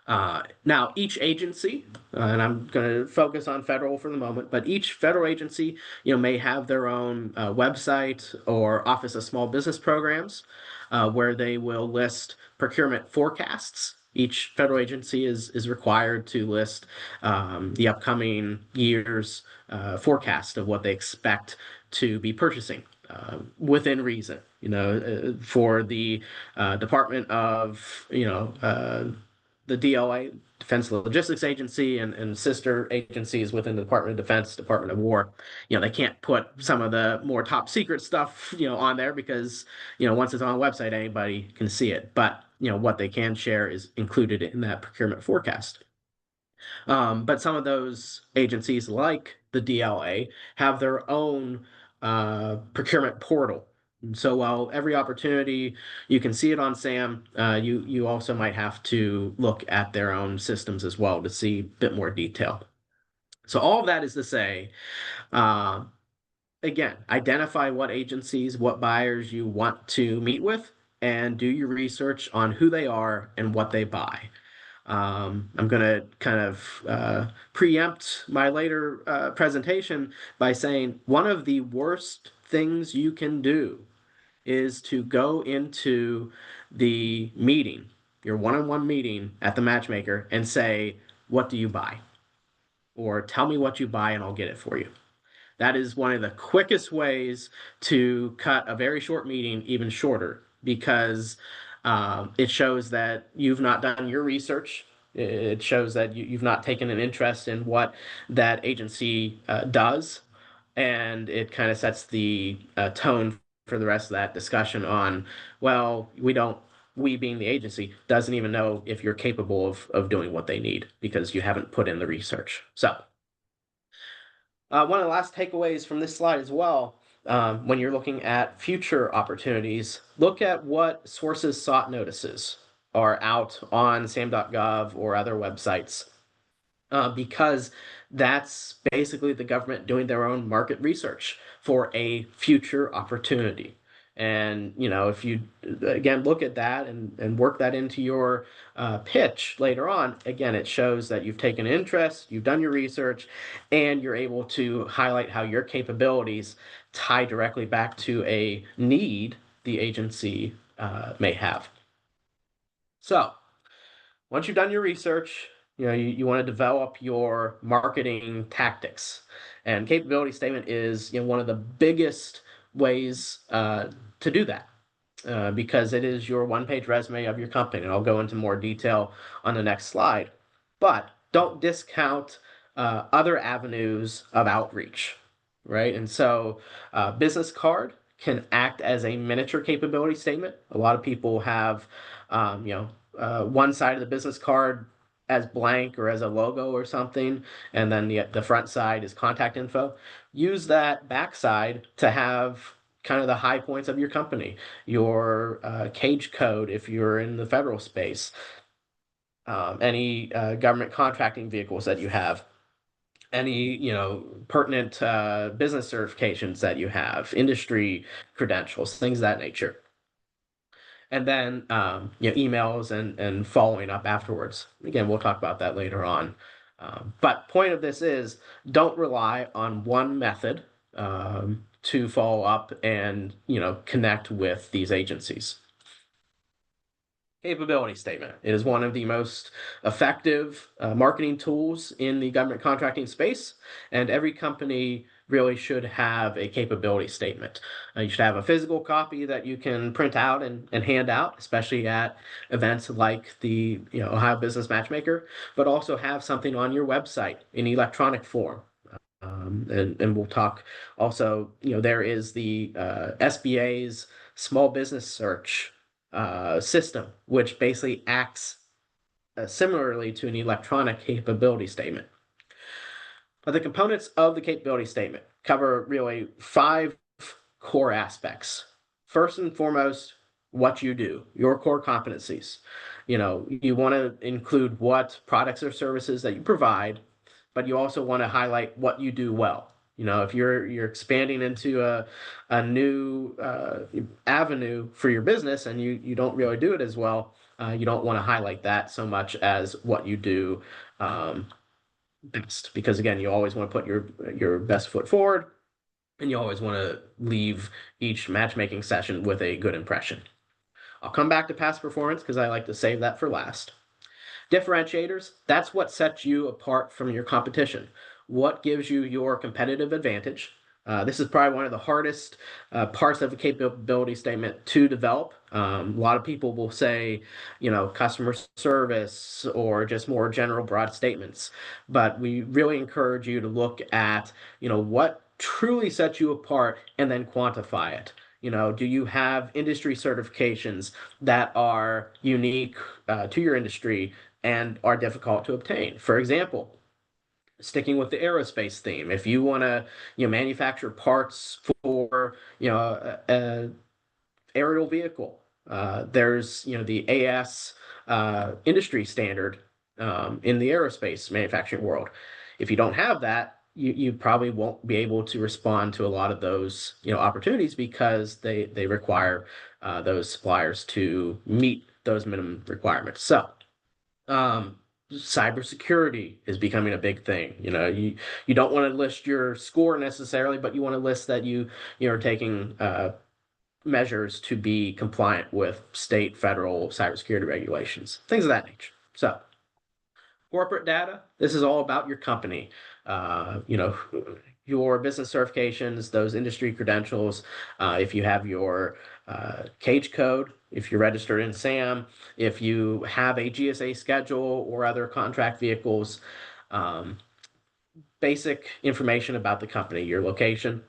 Now, each agency, and I'm going to focus on federal for the moment, but each federal agency, may have their own website or Office of Small Business Programs, where they will list procurement forecasts. Each federal agency is required to list the upcoming year's forecast of what they expect to be purchasing within reason. For the Department of, the DLA, Defense Logistics Agency, and sister agencies within the Department of Defense, Department of War. They can't put some of the more top secret stuff, on there because, once it's on a website, anybody can see it. But, what they can share is included in that procurement forecast. But some of those agencies, like the DLA, have their own procurement portal. So while every opportunity you can see it on SAM, you also might have to look at their own systems as well to see a bit more detail. So all of that is to say, uh, again, identify what agencies, what buyers you want to meet with, and do your research on who they are and what they buy. I'm going to kind of preempt my later presentation by saying one of the worst things you can do is to go into the meeting, your one-on-one meeting at the matchmaker and say, what do you buy? Or tell me what you buy and I'll get it for you. That is one of the quickest ways to cut a very short meeting even shorter because it shows that you've not done your research. It shows that you've not taken an interest in what that agency does. And it kind of sets the tone for the rest of that discussion on, well, we being the agency doesn't even know if you're capable of doing what they need because you haven't put in the research. So one of the last takeaways from this slide as well, when you're looking at future opportunities, look at what sources sought notices are out on sam.gov or other websites, because that's basically the government doing their own market research for a future opportunity. And, if you, again, look at that and work that into your pitch later on, again, it shows that you've taken interest, you've done your research, and you're able to highlight how your capabilities tie directly back to a need the agency may have. So, once you've done your research, you want to develop your marketing tactics. And capability statement is one of the biggest ways to do that because it is your one-page resume of your company. And I'll go into more detail on the next slide. But don't discount other avenues of outreach, right? And so business card can act as a miniature capability statement. A lot of people have, one side of the business card as blank or as a logo or something, and then the front side is contact info. Use that backside to have kind of the high points of your company, your cage code if you're in the federal space, any government contracting vehicles that you have, any pertinent business certifications that you have, industry credentials, things of that nature, and then emails and following up afterwards. Again, we'll talk about that later on. But point of this is don't rely on one method to follow up and connect with these agencies. Capability statement. It is one of the most effective marketing tools in the government contracting space, and every company really should have a capability statement. You should have a physical copy that you can print out and hand out, especially at events like the Ohio Business Matchmaker, but also have something on your website in electronic form. And we'll talk also, there is the SBA's small business search system, which basically acts similarly to an electronic capability statement. But the components of the capability statement cover really 5 core aspects. First and foremost, what you do, your core competencies. You want to include what products or services that you provide, but you also want to highlight what you do well. If you're expanding into a new avenue for your business and you don't really do it as well, you don't want to highlight that so much as what you do best, because again, you always want to put your best foot forward, and you always want to leave each matchmaking session with a good impression. I'll come back to past performance because I like to save that for last. Differentiators, that's what sets you apart from your competition. What gives you your competitive advantage? This is probably one of the hardest parts of a capability statement to develop. A lot of people will say, customer service or just more general broad statements. But we really encourage you to look at, what truly sets you apart and then quantify it. Do you have industry certifications that are unique to your industry and are difficult to obtain? For example, sticking with the aerospace theme, if you want to manufacture parts for a aerial vehicle, there's the AS industry standard in the aerospace manufacturing world. If you don't have that, you probably won't be able to respond to a lot of those opportunities because they require those suppliers to meet those minimum requirements. So cybersecurity is becoming a big thing. You don't want to list your score necessarily, but you want to list that you are taking measures to be compliant with state, federal cybersecurity regulations, things of that nature. So, corporate data, this is all about your company. You know, your business certifications, those industry credentials, if you have your cage code, if you're registered in SAM, if you have a GSA schedule or other contract vehicles, um, basic information about the company, your location.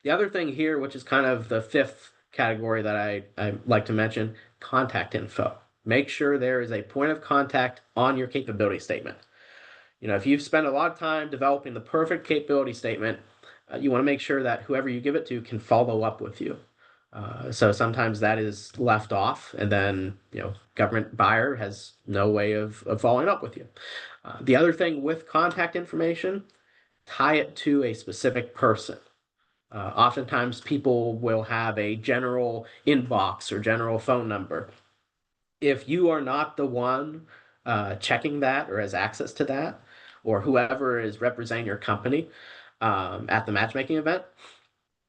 The other thing here, which is kind of the fifth category that I like to mention, contact info. Make sure there is a point of contact on your capability statement. You know, if you've spent a lot of time developing the perfect capability statement, you want to make sure that whoever you give it to can follow up with you. So sometimes that is left off, and then government buyer has no way of following up with you. The other thing with contact information, tie it to a specific person. Oftentimes, people will have a general inbox or general phone number. If you are not the one checking that or has access to that, or whoever is representing your company at the matchmaking event,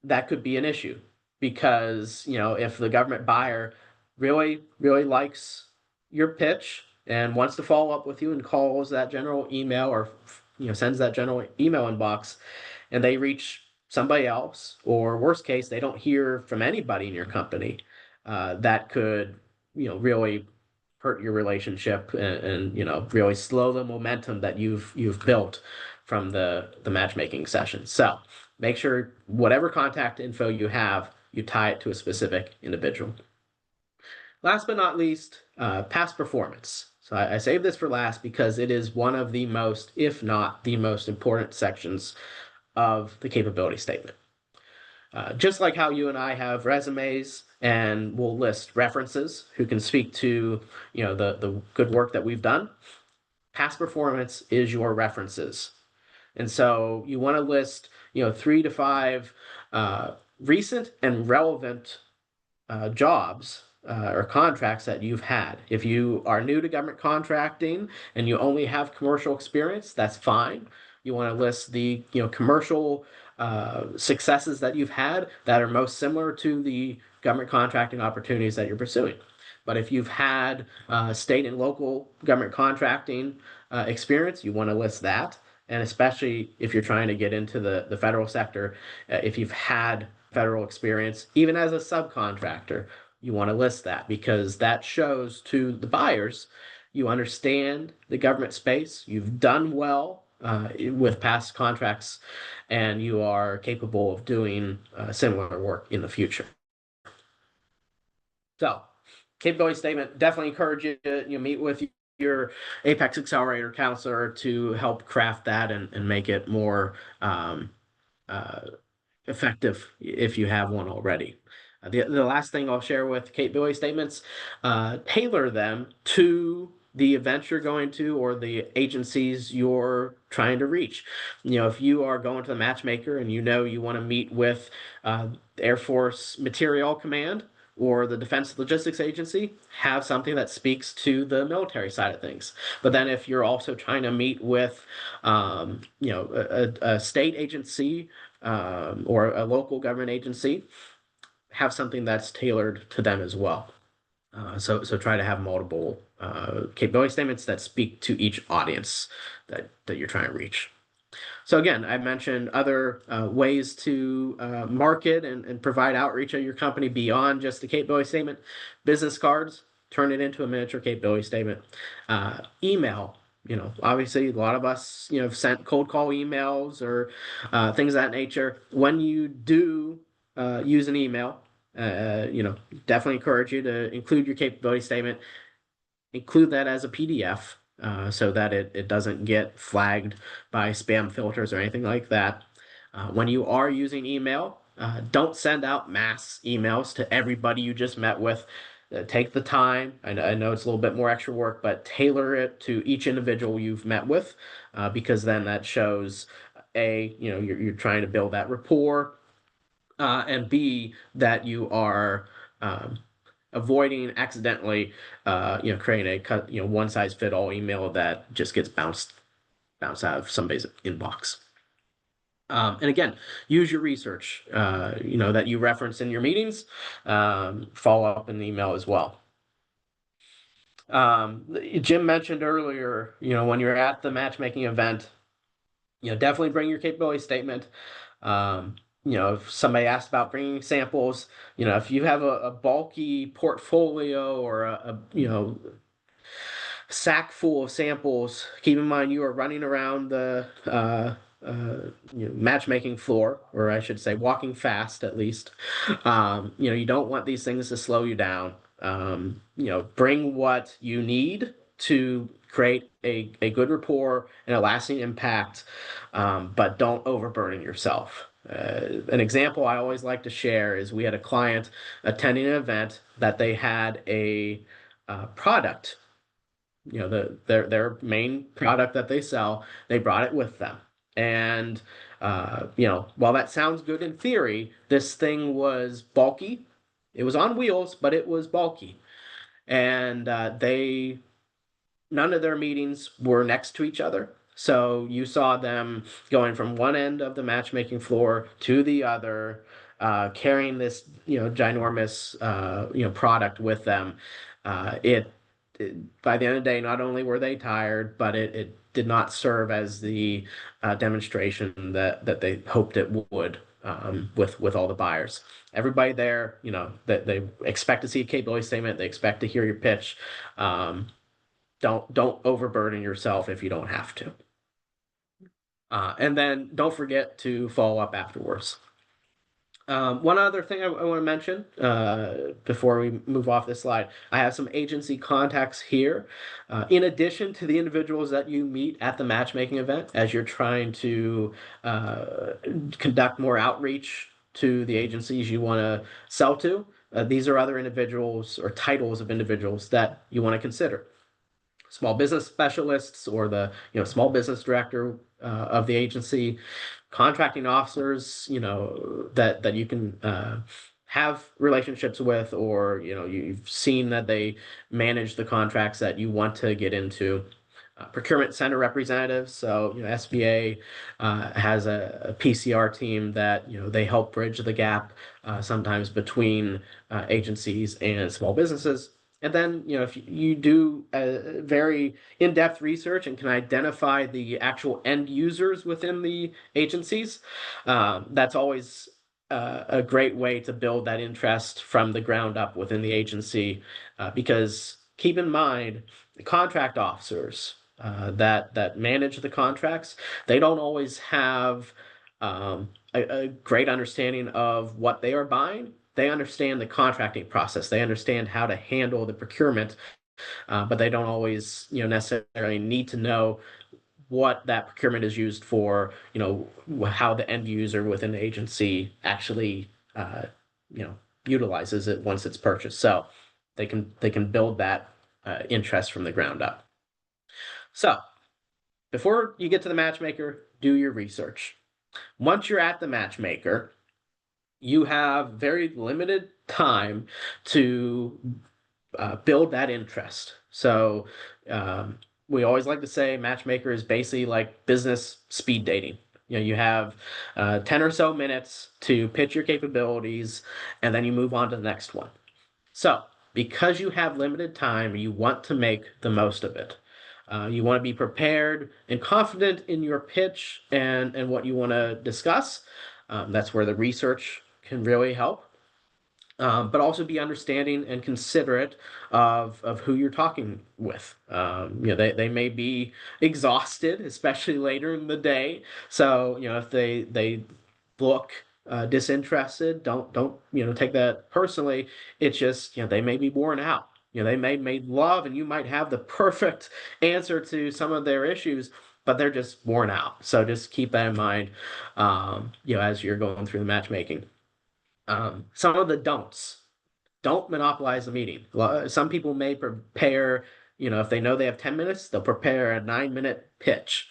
that could be an issue because if the government buyer really likes your pitch and wants to follow up with you and calls that general email or sends that general email inbox, and they reach somebody else, or worst case, they don't hear from anybody in your company, that could, really hurt your relationship and really slow the momentum that you've built from the matchmaking session. So make sure whatever contact info you have, you tie it to a specific individual. Last but not least, past performance. So I save this for last because it is one of the most, if not the most important sections of the capability statement. Just like how you and I have resumes and we'll list references who can speak to the good work that we've done, past performance is your references. And so you want to list 3 to 5 recent and relevant jobs or contracts that you've had. If you are new to government contracting and you only have commercial experience, that's fine. You want to list the commercial successes that you've had that are most similar to the government contracting opportunities that you're pursuing. But if you've had state and local government contracting experience, you want to list that. And especially if you're trying to get into the federal sector, if you've had federal experience, even as a subcontractor, you want to list that because that shows to the buyers you understand the government space, you've done well with past contracts, and you are capable of doing similar work in the future. So, capability statement, definitely encourage you to meet with your Apex Accelerator counselor to help craft that and make it more uh, effective if you have one already. The last thing I'll share with capability statements, tailor them to the event you're going to or the agencies you're trying to reach. If you are going to the matchmaker and you want to meet with Air Force Materiel Command or the Defense Logistics Agency, have something that speaks to the military side of things. But then if you're also trying to meet with, a state agency or a local government agency, have something that's tailored to them as well. So try to have multiple capability statements that speak to each audience that you're trying to reach. So again, I mentioned other ways to market and provide outreach of your company beyond just the capability statement. Business cards, turn it into a miniature capability statement. Email, obviously a lot of us, have sent cold call emails or things of that nature. When you do use an email, definitely encourage you to include your capability statement, include that as a PDF so that it doesn't get flagged by spam filters or anything like that. When you are using email, don't send out mass emails to everybody you just met with. Take the time. I know it's a little bit more extra work, but tailor it to each individual you've met with, because then that shows you're trying to build that rapport, and B, that you are avoiding accidentally, creating a one size fit all email that just gets bounced out of somebody's inbox. And again, use your research, that you reference in your meetings. Follow up in the email as well. Jim mentioned earlier, when you're at the matchmaking event, definitely bring your capability statement. If somebody asks about bringing samples, if you have a bulky portfolio or a sack full of samples, keep in mind you are running around the matchmaking floor, or I should say, walking fast at least. You don't want these things to slow you down. Bring what you need to create a good rapport and a lasting impact, but don't overburden yourself. An example I always like to share is we had a client attending an event that they had a product, their main product that they sell, they brought it with them. And while that sounds good in theory, this thing was bulky. It was on wheels, but it was bulky. And they none of their meetings were next to each other. So you saw them going from one end of the matchmaking floor to the other, carrying this, ginormous, product with them. By the end of the day, not only were they tired, but it did not serve as the demonstration that they hoped it would, with all the buyers. Everybody there, that they expect to see a capability statement, they expect to hear your pitch. Don't overburden yourself if you don't have to. And then don't forget to follow up afterwards. One other thing I want to mention before we move off this slide, I have some agency contacts here. In addition to the individuals that you meet at the matchmaking event, as you're trying to conduct more outreach to the agencies you want to sell to, these are other individuals or titles of individuals that you want to consider. Small business specialists, or the small business director of the agency, contracting officers, that you can have relationships with, or you've seen that they manage the contracts that you want to get into. Procurement center representatives, so SBA has a PCR team that they help bridge the gap sometimes between agencies and small businesses. And then, if you do a very in-depth research and can identify the actual end users within the agencies, that's always a great way to build that interest from the ground up within the agency. Because keep in mind, the contract officers that manage the contracts, they don't always have a great understanding of what they are buying. They understand the contracting process. They understand how to handle the procurement, but they don't always, necessarily need to know what that procurement is used for. How the end user within the agency actually, utilizes it once it's purchased. So they can build that interest from the ground up. So before you get to the matchmaker, do your research. Once you're at the matchmaker, you have very limited time to build that interest. So we always like to say matchmaker is basically like business speed dating. You have 10 or so minutes to pitch your capabilities, and then you move on to the next one. So because you have limited time, you want to make the most of it. You want to be prepared and confident in your pitch and what you want to discuss. That's where the research can really help. But also be understanding and considerate of who you're talking with. They may be exhausted, especially later in the day. So if they look disinterested, don't take that personally. It's just they may be worn out. They may make love, and you might have the perfect answer to some of their issues, but they're just worn out. So just keep that in mind, as you're going through the matchmaking. Some of the don'ts. Don't monopolize the meeting. Some people may prepare, if they know they have 10 minutes, they'll prepare a 9-minute pitch.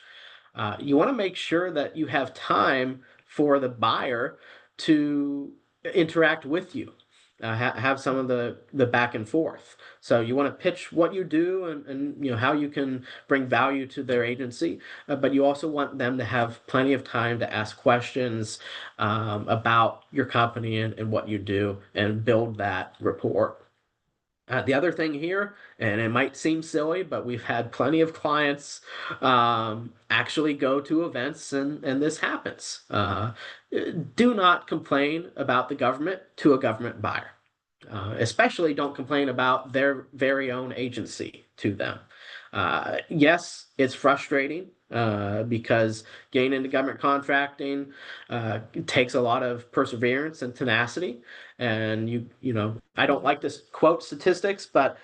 You want to make sure that you have time for the buyer to interact with you. have some of the back and forth. So you want to pitch what you do and how you can bring value to their agency, but you also want them to have plenty of time to ask questions about your company and what you do and build that rapport. The other thing here, and it might seem silly, but we've had plenty of clients actually go to events and this happens. Do not complain about the government to a government buyer. Especially don't complain about their very own agency to them. Yes, it's frustrating because getting into government contracting takes a lot of perseverance and tenacity. And I don't like to quote statistics, but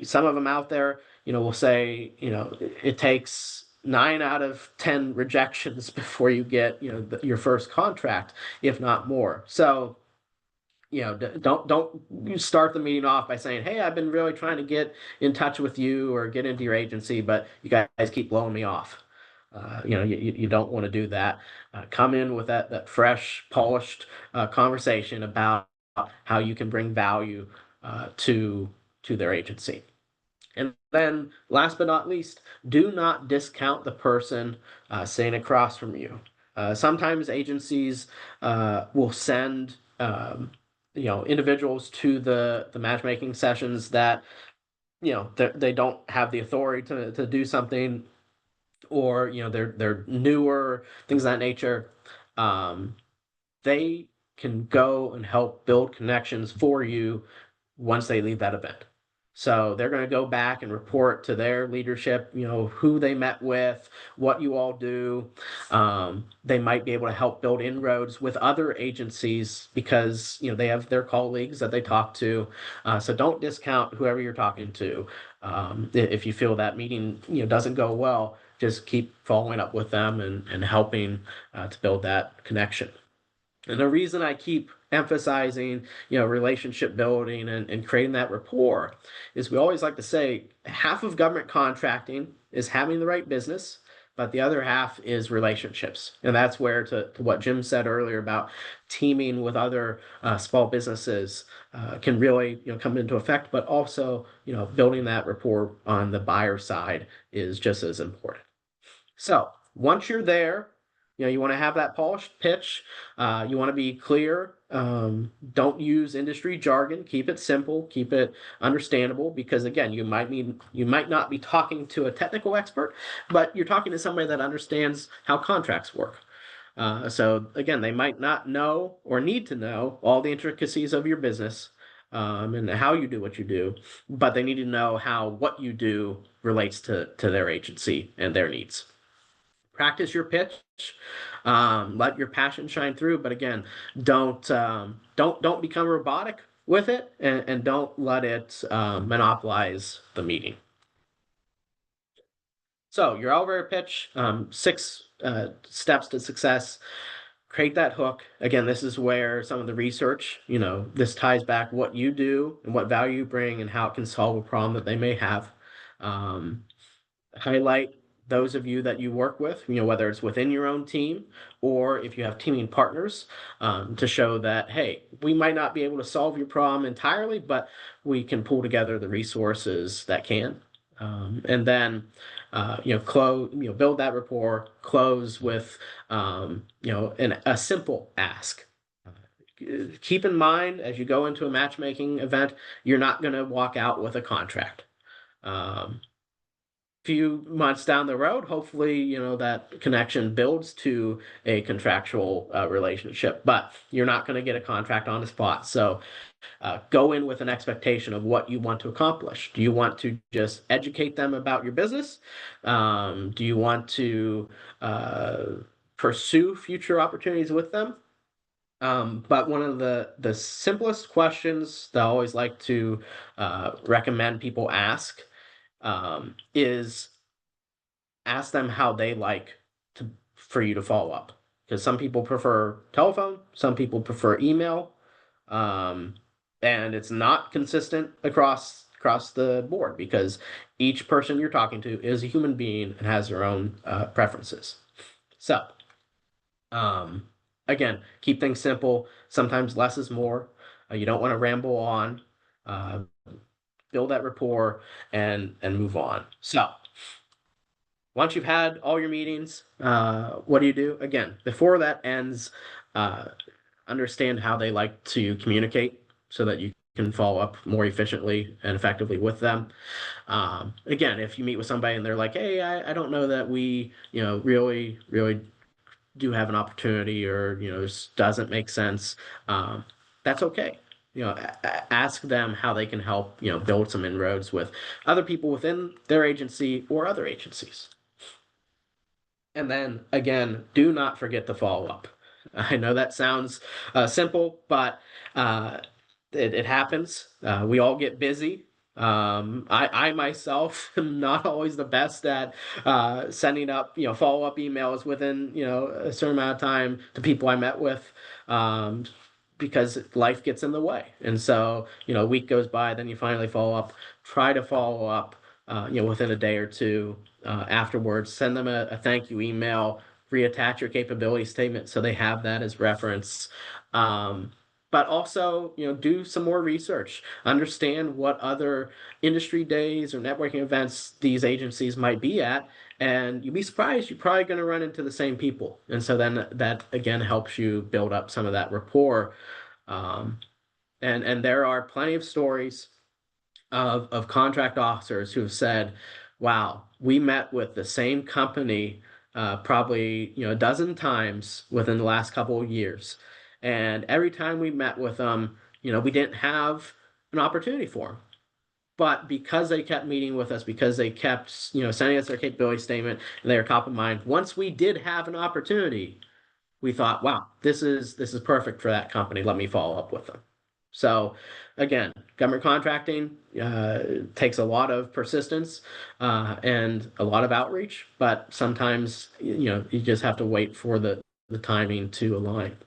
some of them out there, will say, it takes 9 out of 10 rejections before you get, your first contract, if not more. So don't you start the meeting off by saying, "Hey, I've been really trying to get in touch with you or get into your agency, but you guys keep blowing me off." You don't want to do that. Come in with that fresh, polished conversation about how you can bring value to their agency. And then, last but not least, do not discount the person sitting across from you. Sometimes agencies will send individuals to the matchmaking sessions that they don't have the authority to do something, or they're newer, things of that nature. Um, they can go and help build connections for you once they leave that event. So they're going to go back and report to their leadership, who they met with, what you all do. They might be able to help build inroads with other agencies because, they have their colleagues that they talk to. So don't discount whoever you're talking to. If you feel that meeting, doesn't go well, just keep following up with them and helping to build that connection. And the reason I keep emphasizing, relationship building and creating that rapport is we always like to say half of government contracting is having the right business, but the other half is relationships. And that's where, to what Jim said earlier about teaming with other small businesses can really, come into effect, but also, building that rapport on the buyer side is just as important. So once you're there, you want to have that polished pitch. You want to be clear. Don't use industry jargon. Keep it simple. Keep it understandable. Because again, you might not be talking to a technical expert, but you're talking to somebody that understands how contracts work. So again, they might not know or need to know all the intricacies of your business and how you do what you do, but they need to know how what you do relates to their agency and their needs. Practice your pitch. Let your passion shine through, but again, don't become robotic with it, and don't let it monopolize the meeting. So your elevator pitch, 6 steps to success. Create that hook. Again, this is where some of the research, this ties back what you do and what value you bring and how it can solve a problem that they may have. Highlight those of you that you work with, whether it's within your own team or if you have teaming partners, to show that, hey, we might not be able to solve your problem entirely, but we can pull together the resources that can. And then, close, build that rapport, close with, a simple ask. Keep in mind as you go into a matchmaking event, you're not going to walk out with a contract. Few months down the road, hopefully, that connection builds to a contractual relationship, but you're not going to get a contract on the spot. So go in with an expectation of what you want to accomplish. Do you want to just educate them about your business? Do you want to pursue future opportunities with them? But one of the simplest questions that I always like to recommend people ask is ask them how they like for you to follow up. Because some people prefer telephone, some people prefer email, and it's not consistent across the board because each person you're talking to is a human being and has their own preferences. So, again, keep things simple. Sometimes less is more. You don't want to ramble on. Uh, Build that rapport and move on. So once you've had all your meetings, what do you do? Again, before that ends, uh, understand how they like to communicate so that you can follow up more efficiently and effectively with them. Again, if you meet with somebody and they're like, "Hey, I don't know that we, really do have an opportunity, or this doesn't make sense," um, that's okay. Ask them how they can help, build some inroads with other people within their agency or other agencies. And then again, do not forget to follow up. I know that sounds simple, but uh, it happens. We all get busy. I myself am not always the best at sending up, follow up emails within, a certain amount of time to people I met with, um, because life gets in the way. And so, a week goes by, then you finally follow up. Try to follow up, within a day or two afterwards. Send them a thank you email, reattach your capability statement so they have that as reference. But also, do some more research. Understand what other industry days or networking events these agencies might be at, and you'd be surprised. You're probably going to run into the same people, and so then that again helps you build up some of that rapport. Um, and there are plenty of stories of contract officers who have said, "Wow, we met with the same company probably a dozen times within the last couple of years, and every time we met with them, we didn't have an opportunity for them." But because they kept meeting with us, because they kept, sending us their capability statement, and they were top of mind, once we did have an opportunity, we thought, wow, this is perfect for that company. Let me follow up with them. So again, government contracting takes a lot of persistence and a lot of outreach, but sometimes you just have to wait for the timing to align.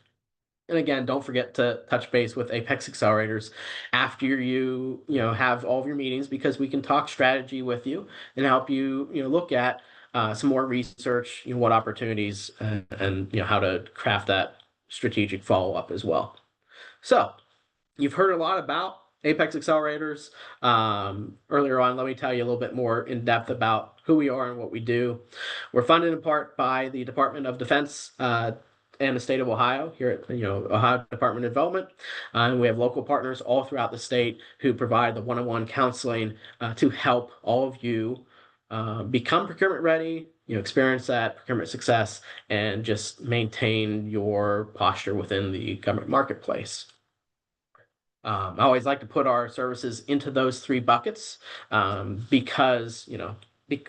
And again, don't forget to touch base with Apex Accelerators after have all of your meetings, because we can talk strategy with you and help you look at some more research, what opportunities and how to craft that strategic follow up as well. So you've heard a lot about Apex Accelerators. Earlier on, let me tell you a little bit more in depth about who we are and what we do. We're funded in part by the Department of Defense and the state of Ohio, here at Ohio Department of Development. And we have local partners all throughout the state who provide the one-on-one counseling to help all of you become procurement ready, experience that procurement success, and just maintain your posture within the government marketplace. I always like to put our services into those three buckets because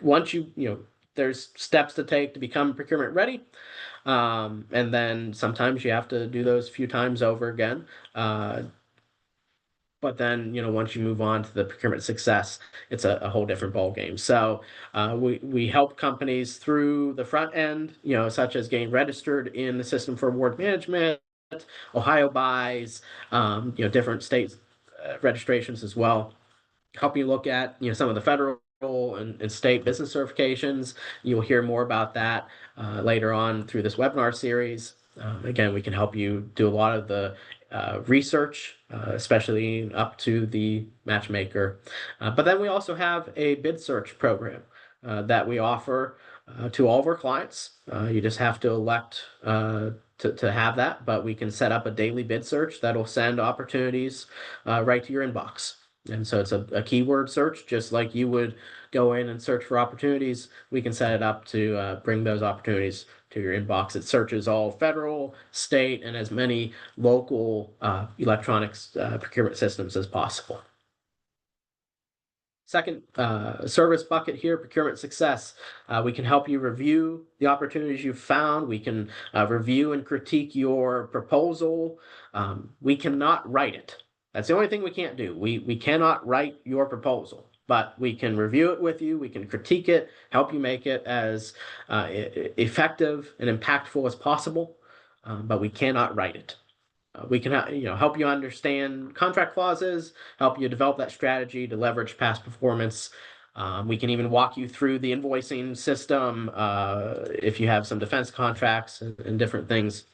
once there's steps to take to become procurement ready, and then sometimes you have to do those a few times over again. But then, once you move on to the procurement success, it's a whole different ball game. So we help companies through the front end, such as getting registered in the system for award management, Ohio buys, different state registrations as well. Help you look at some of the federal and state business certifications. You'll hear more about that later on through this webinar series. Again, we can help you do a lot of the research, especially up to the matchmaker. But then we also have a bid search program that we offer to all of our clients. You just have to elect to have that, but we can set up a daily bid search that'll send opportunities right to your inbox. And so it's a keyword search, just like you would go in and search for opportunities. We can set it up to bring those opportunities to your inbox. It searches all federal, state, and as many local electronics procurement systems as possible. Second service bucket here, procurement success. We can help you review the opportunities you've found. We can review and critique your proposal. We cannot write it. That's the only thing we can't do. We cannot write your proposal, but we can review it with you. We can critique it, help you make it as effective and impactful as possible, but we cannot write it. We can help you understand contract clauses, help you develop that strategy to leverage past performance. We can even walk you through the invoicing system if you have some defense contracts and different things.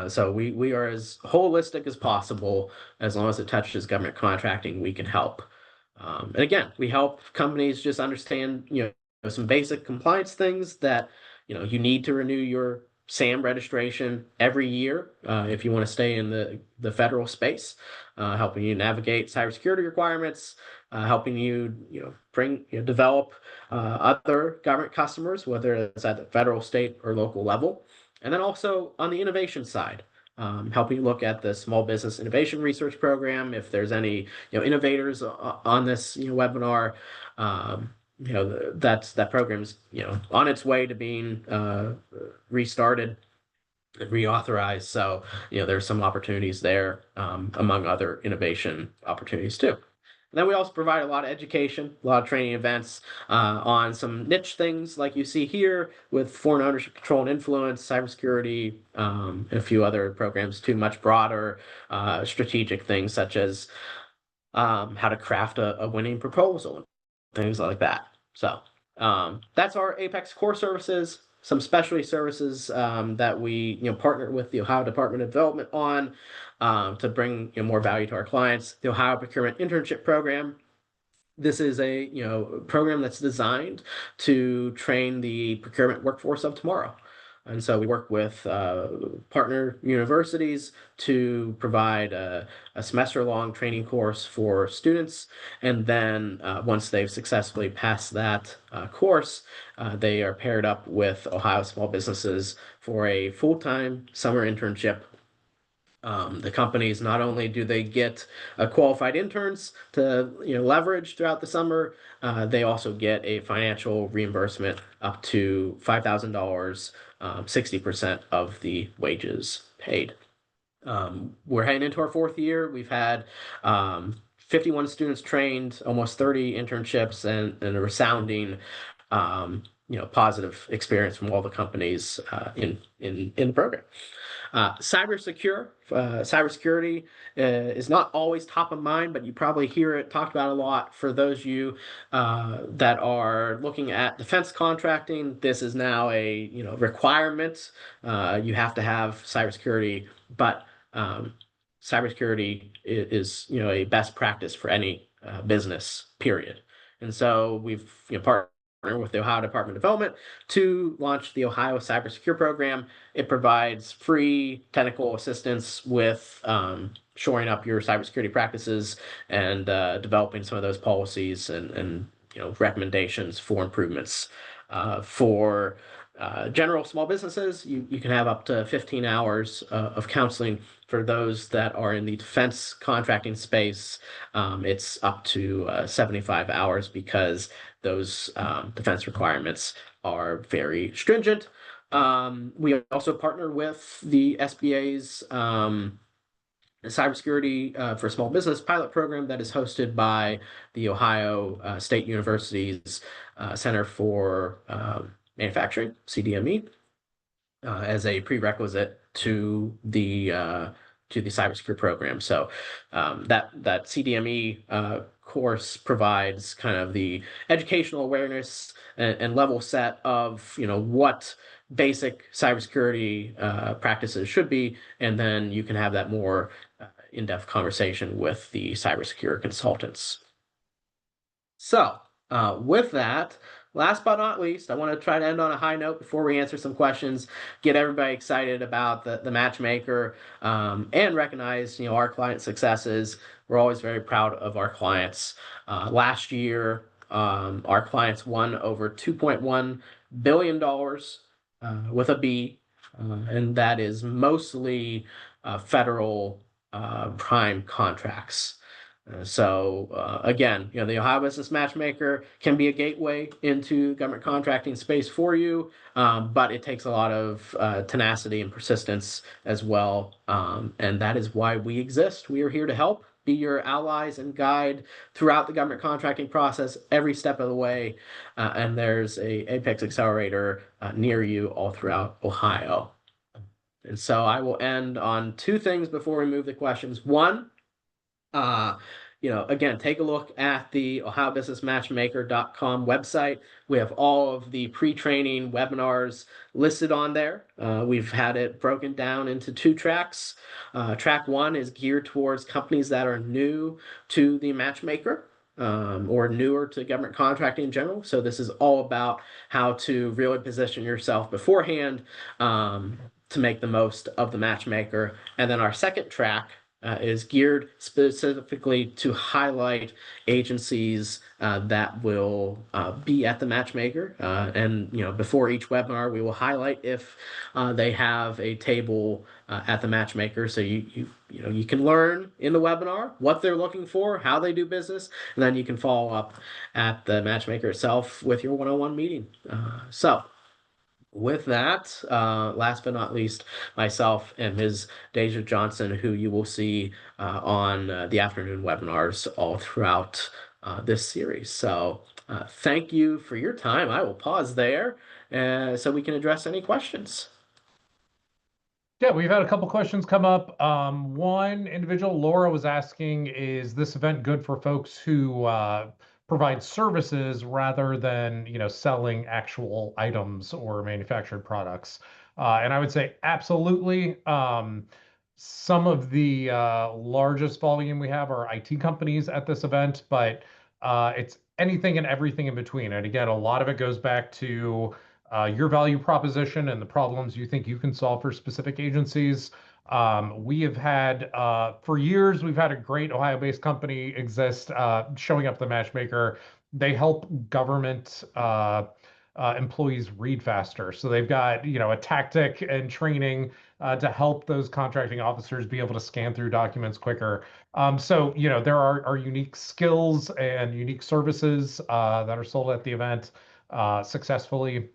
So we are as holistic as possible. As long as it touches government contracting, we can help. And again, we help companies just understand, some basic compliance things that, you need to renew your SAM registration every year if you want to stay in the federal space, helping you navigate cybersecurity requirements, helping you, develop other government customers, whether it's at the federal, state, or local level. And then also on the innovation side, helping you look at the Small Business Innovation Research Program. If there's any, innovators on this, webinar, that program's, on its way to being restarted and reauthorized. So, there's some opportunities there, among other innovation opportunities too. And then we also provide a lot of education, a lot of training events on some niche things like you see here with foreign ownership, control, and influence, cybersecurity, and a few other programs too, much broader strategic things such as how to craft a winning proposal and things like that. So that's our Apex core services. Some specialty services that we partner with the Ohio Department of Development on to bring more value to our clients. The Ohio Procurement Internship Program. This is a program that's designed to train the procurement workforce of tomorrow. And so we work with partner universities to provide a semester-long training course for students. And then once they've successfully passed that course, they are paired up with Ohio small businesses for a full-time summer internship. The companies, not only do they get qualified interns to leverage throughout the summer, they also get a financial reimbursement up to $5,000, 60% of the wages paid. We're heading into our fourth year. We've had 51 students trained, almost 30 internships, and a resounding positive experience from all the companies in the program. Cybersecurity is not always top of mind, but you probably hear it talked about a lot. For those of you that are looking at defense contracting, this is now a requirement. You have to have cybersecurity, but cybersecurity is a best practice for any business, period. And so we've partnered with the Ohio Department of Development to launch the Ohio Cybersecure Program. It provides free technical assistance with shoring up your cybersecurity practices and developing some of those policies and recommendations for improvements. For general small businesses, you can have up to 15 hours of counseling. For those that are in the defense contracting space, it's up to 75 hours because those defense requirements are very stringent. We also partner with the SBA's cybersecurity for small business pilot program that is hosted by the Ohio State University's Center for Manufacturing, CDME, as a prerequisite to the cybersecurity program. So that CDME course provides kind of the educational awareness and level set of what basic cybersecurity practices should be, and then you can have that more in-depth conversation with the cybersecurity consultants. So with that, last but not least, I want to try to end on a high note before we answer some questions, get everybody excited about the matchmaker, and recognize our client successes. We're always very proud of our clients. Last year, our clients won over $2.1 billion with a B, and that is mostly federal prime contracts. Again, the Ohio Business Matchmaker can be a gateway into government contracting space for you, but it takes a lot of tenacity and persistence as well. And that is why we exist. We are here to help, be your allies and guide throughout the government contracting process every step of the way. And there's a Apex Accelerator near you all throughout Ohio. And so I will end on two things before we move to questions. One, again, take a look at the ohiobusinessmatchmaker.com website. We have all of the pre-training webinars listed on there. We've had it broken down into two tracks. Track one is geared towards companies that are new to the matchmaker. Or newer to government contracting in general. So this is all about how to really position yourself beforehand to make the most of the matchmaker. And then our second track is geared specifically to highlight agencies that will be at the matchmaker. And before each webinar, we will highlight if they have a table at the matchmaker, so you can learn in the webinar what they're looking for, how they do business, and then you can follow up at the matchmaker itself with your one-on-one meeting. So with that, last but not least, myself and Ms. Deja Johnson, who you will see on the afternoon webinars all throughout this series. So thank you for your time. I will pause there so we can address any questions. Yeah, we've had a couple questions come up. One individual, Laura, was asking, is this event good for folks who provide services rather than, selling actual items or manufactured products? And I would say absolutely. Some of the largest volume we have are IT companies at this event, but it's anything and everything in between. And again, a lot of it goes back to your value proposition and the problems you think you can solve for specific agencies. We have had, for years, we've had a great Ohio-based company exist, showing up the matchmaker. They help government employees read faster. So they've got, a tactic and training to help those contracting officers be able to scan through documents quicker. So, there are unique skills and unique services that are sold at the event successfully.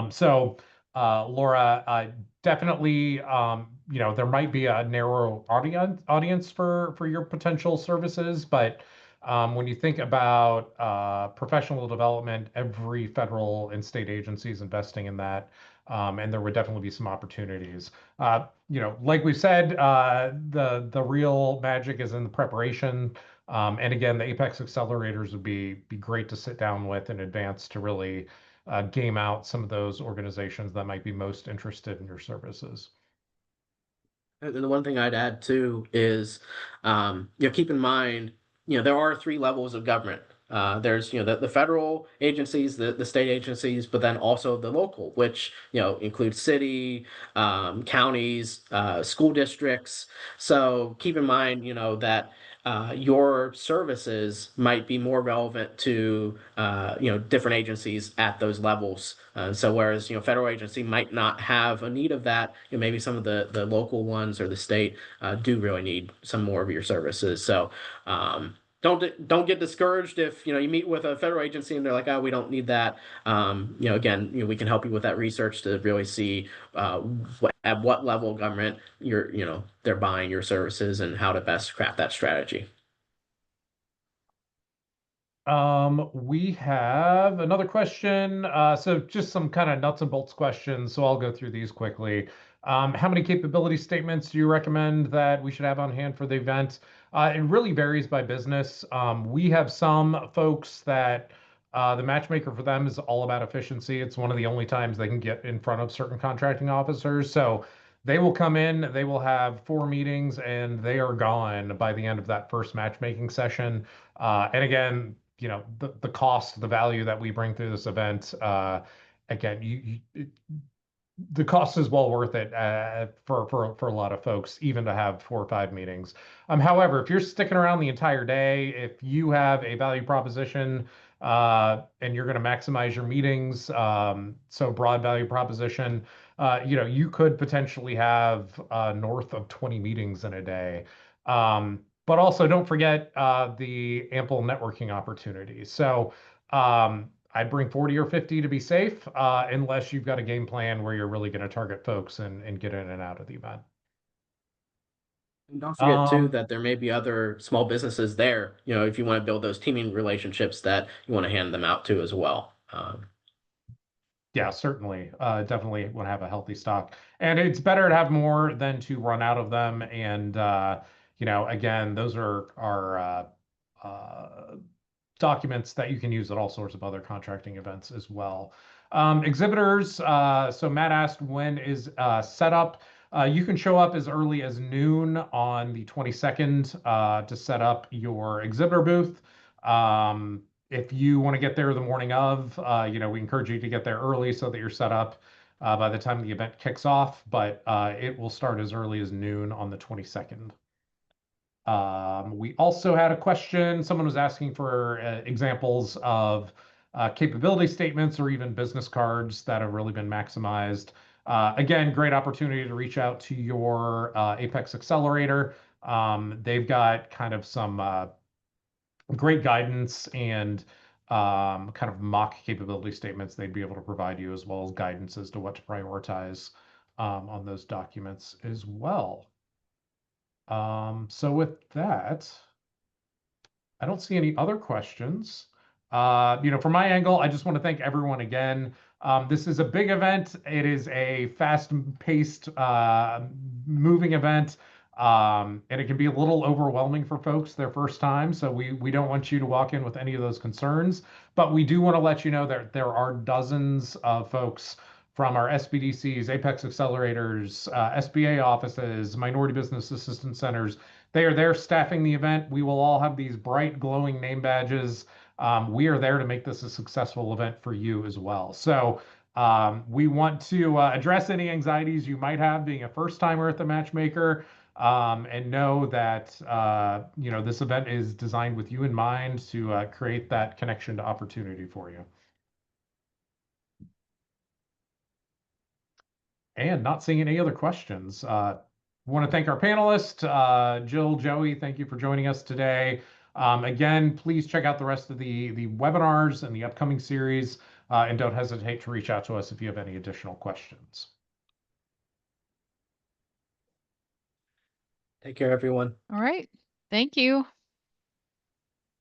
So, Laura, definitely, there might be a narrow audience for your potential services, but when you think about professional development, every federal and state agency is investing in that, and there would definitely be some opportunities. Like we said, the real magic is in the preparation. And again, the Apex accelerators would be great to sit down with in advance to really game out some of those organizations that might be most interested in your services. And the one thing I'd add too is, keep in mind, there are three levels of government. There's, the federal agencies, the state agencies, but then also the local, which, includes city, counties, school districts. So keep in mind, that your services might be more relevant to different agencies at those levels. So whereas federal agency might not have a need of that, maybe some of the local ones or the state do really need some more of your services. So don't get discouraged if you meet with a federal agency and they're like, oh, we don't need that. Again, we can help you with that research to really see at what level of government they're buying your services and how to best craft that strategy. We have another question. So just some kind of nuts and bolts questions. So I'll go through these quickly. How many capability statements do you recommend that we should have on hand for the event? It really varies by business. We have some folks that the matchmaker for them is all about efficiency. It's one of the only times they can get in front of certain contracting officers. So they will come in, they will have 4 meetings, and they are gone by the end of that first matchmaking session. And again, the cost, the value that we bring through this event, again, the cost is well worth it for a lot of folks, even to have 4 or 5 meetings. However, if you're sticking around the entire day, if you have a value proposition and you're going to maximize your meetings, so broad value proposition, you could potentially have north of 20 meetings in a day. But also don't forget the ample networking opportunities. So I'd bring 40 or 50 to be safe, unless you've got a game plan where you're really going to target folks and get in and out of the event. And don't forget too that there may be other small businesses there, if you want to build those teaming relationships that you want to hand them out to as well. Yeah, certainly. Definitely want to have a healthy stock. And it's better to have more than to run out of them and again, those are documents that you can use at all sorts of other contracting events as well. Exhibitors, so Matt asked when is set up. You can show up as early as noon on the 22nd to set up your exhibitor booth. If you want to get there the morning of, we encourage you to get there early so that you're set up by the time the event kicks off, but it will start as early as noon on the 22nd. We also had a question. Someone was asking for examples of capability statements or even business cards that have really been maximized. Again, great opportunity to reach out to your Apex Accelerator. They've got kind of some great guidance and kind of mock capability statements they'd be able to provide you, as well as guidance as to what to prioritize on those documents as well. So with that, I don't see any other questions. From my angle, I just want to thank everyone again. This is a big event. It is a fast-paced, moving event, and it can be a little overwhelming for folks their first time. So we don't want you to walk in with any of those concerns, but we do want to let you know that there are dozens of folks from our SBDCs, Apex Accelerators, SBA offices, Minority Business Assistance Centers. They are there staffing the event. We will all have these bright, glowing name badges. We are there to make this a successful event for you as well. So we want to address any anxieties you might have being a first timer at the Matchmaker, and know that this event is designed with you in mind to create that connection to opportunity for you. And not seeing any other questions. Want to thank our panelists, Jill, Joey, thank you for joining us today. Again, please check out the rest of the webinars and the upcoming series, and don't hesitate to reach out to us if you have any additional questions. Take care, everyone. All right. Thank you.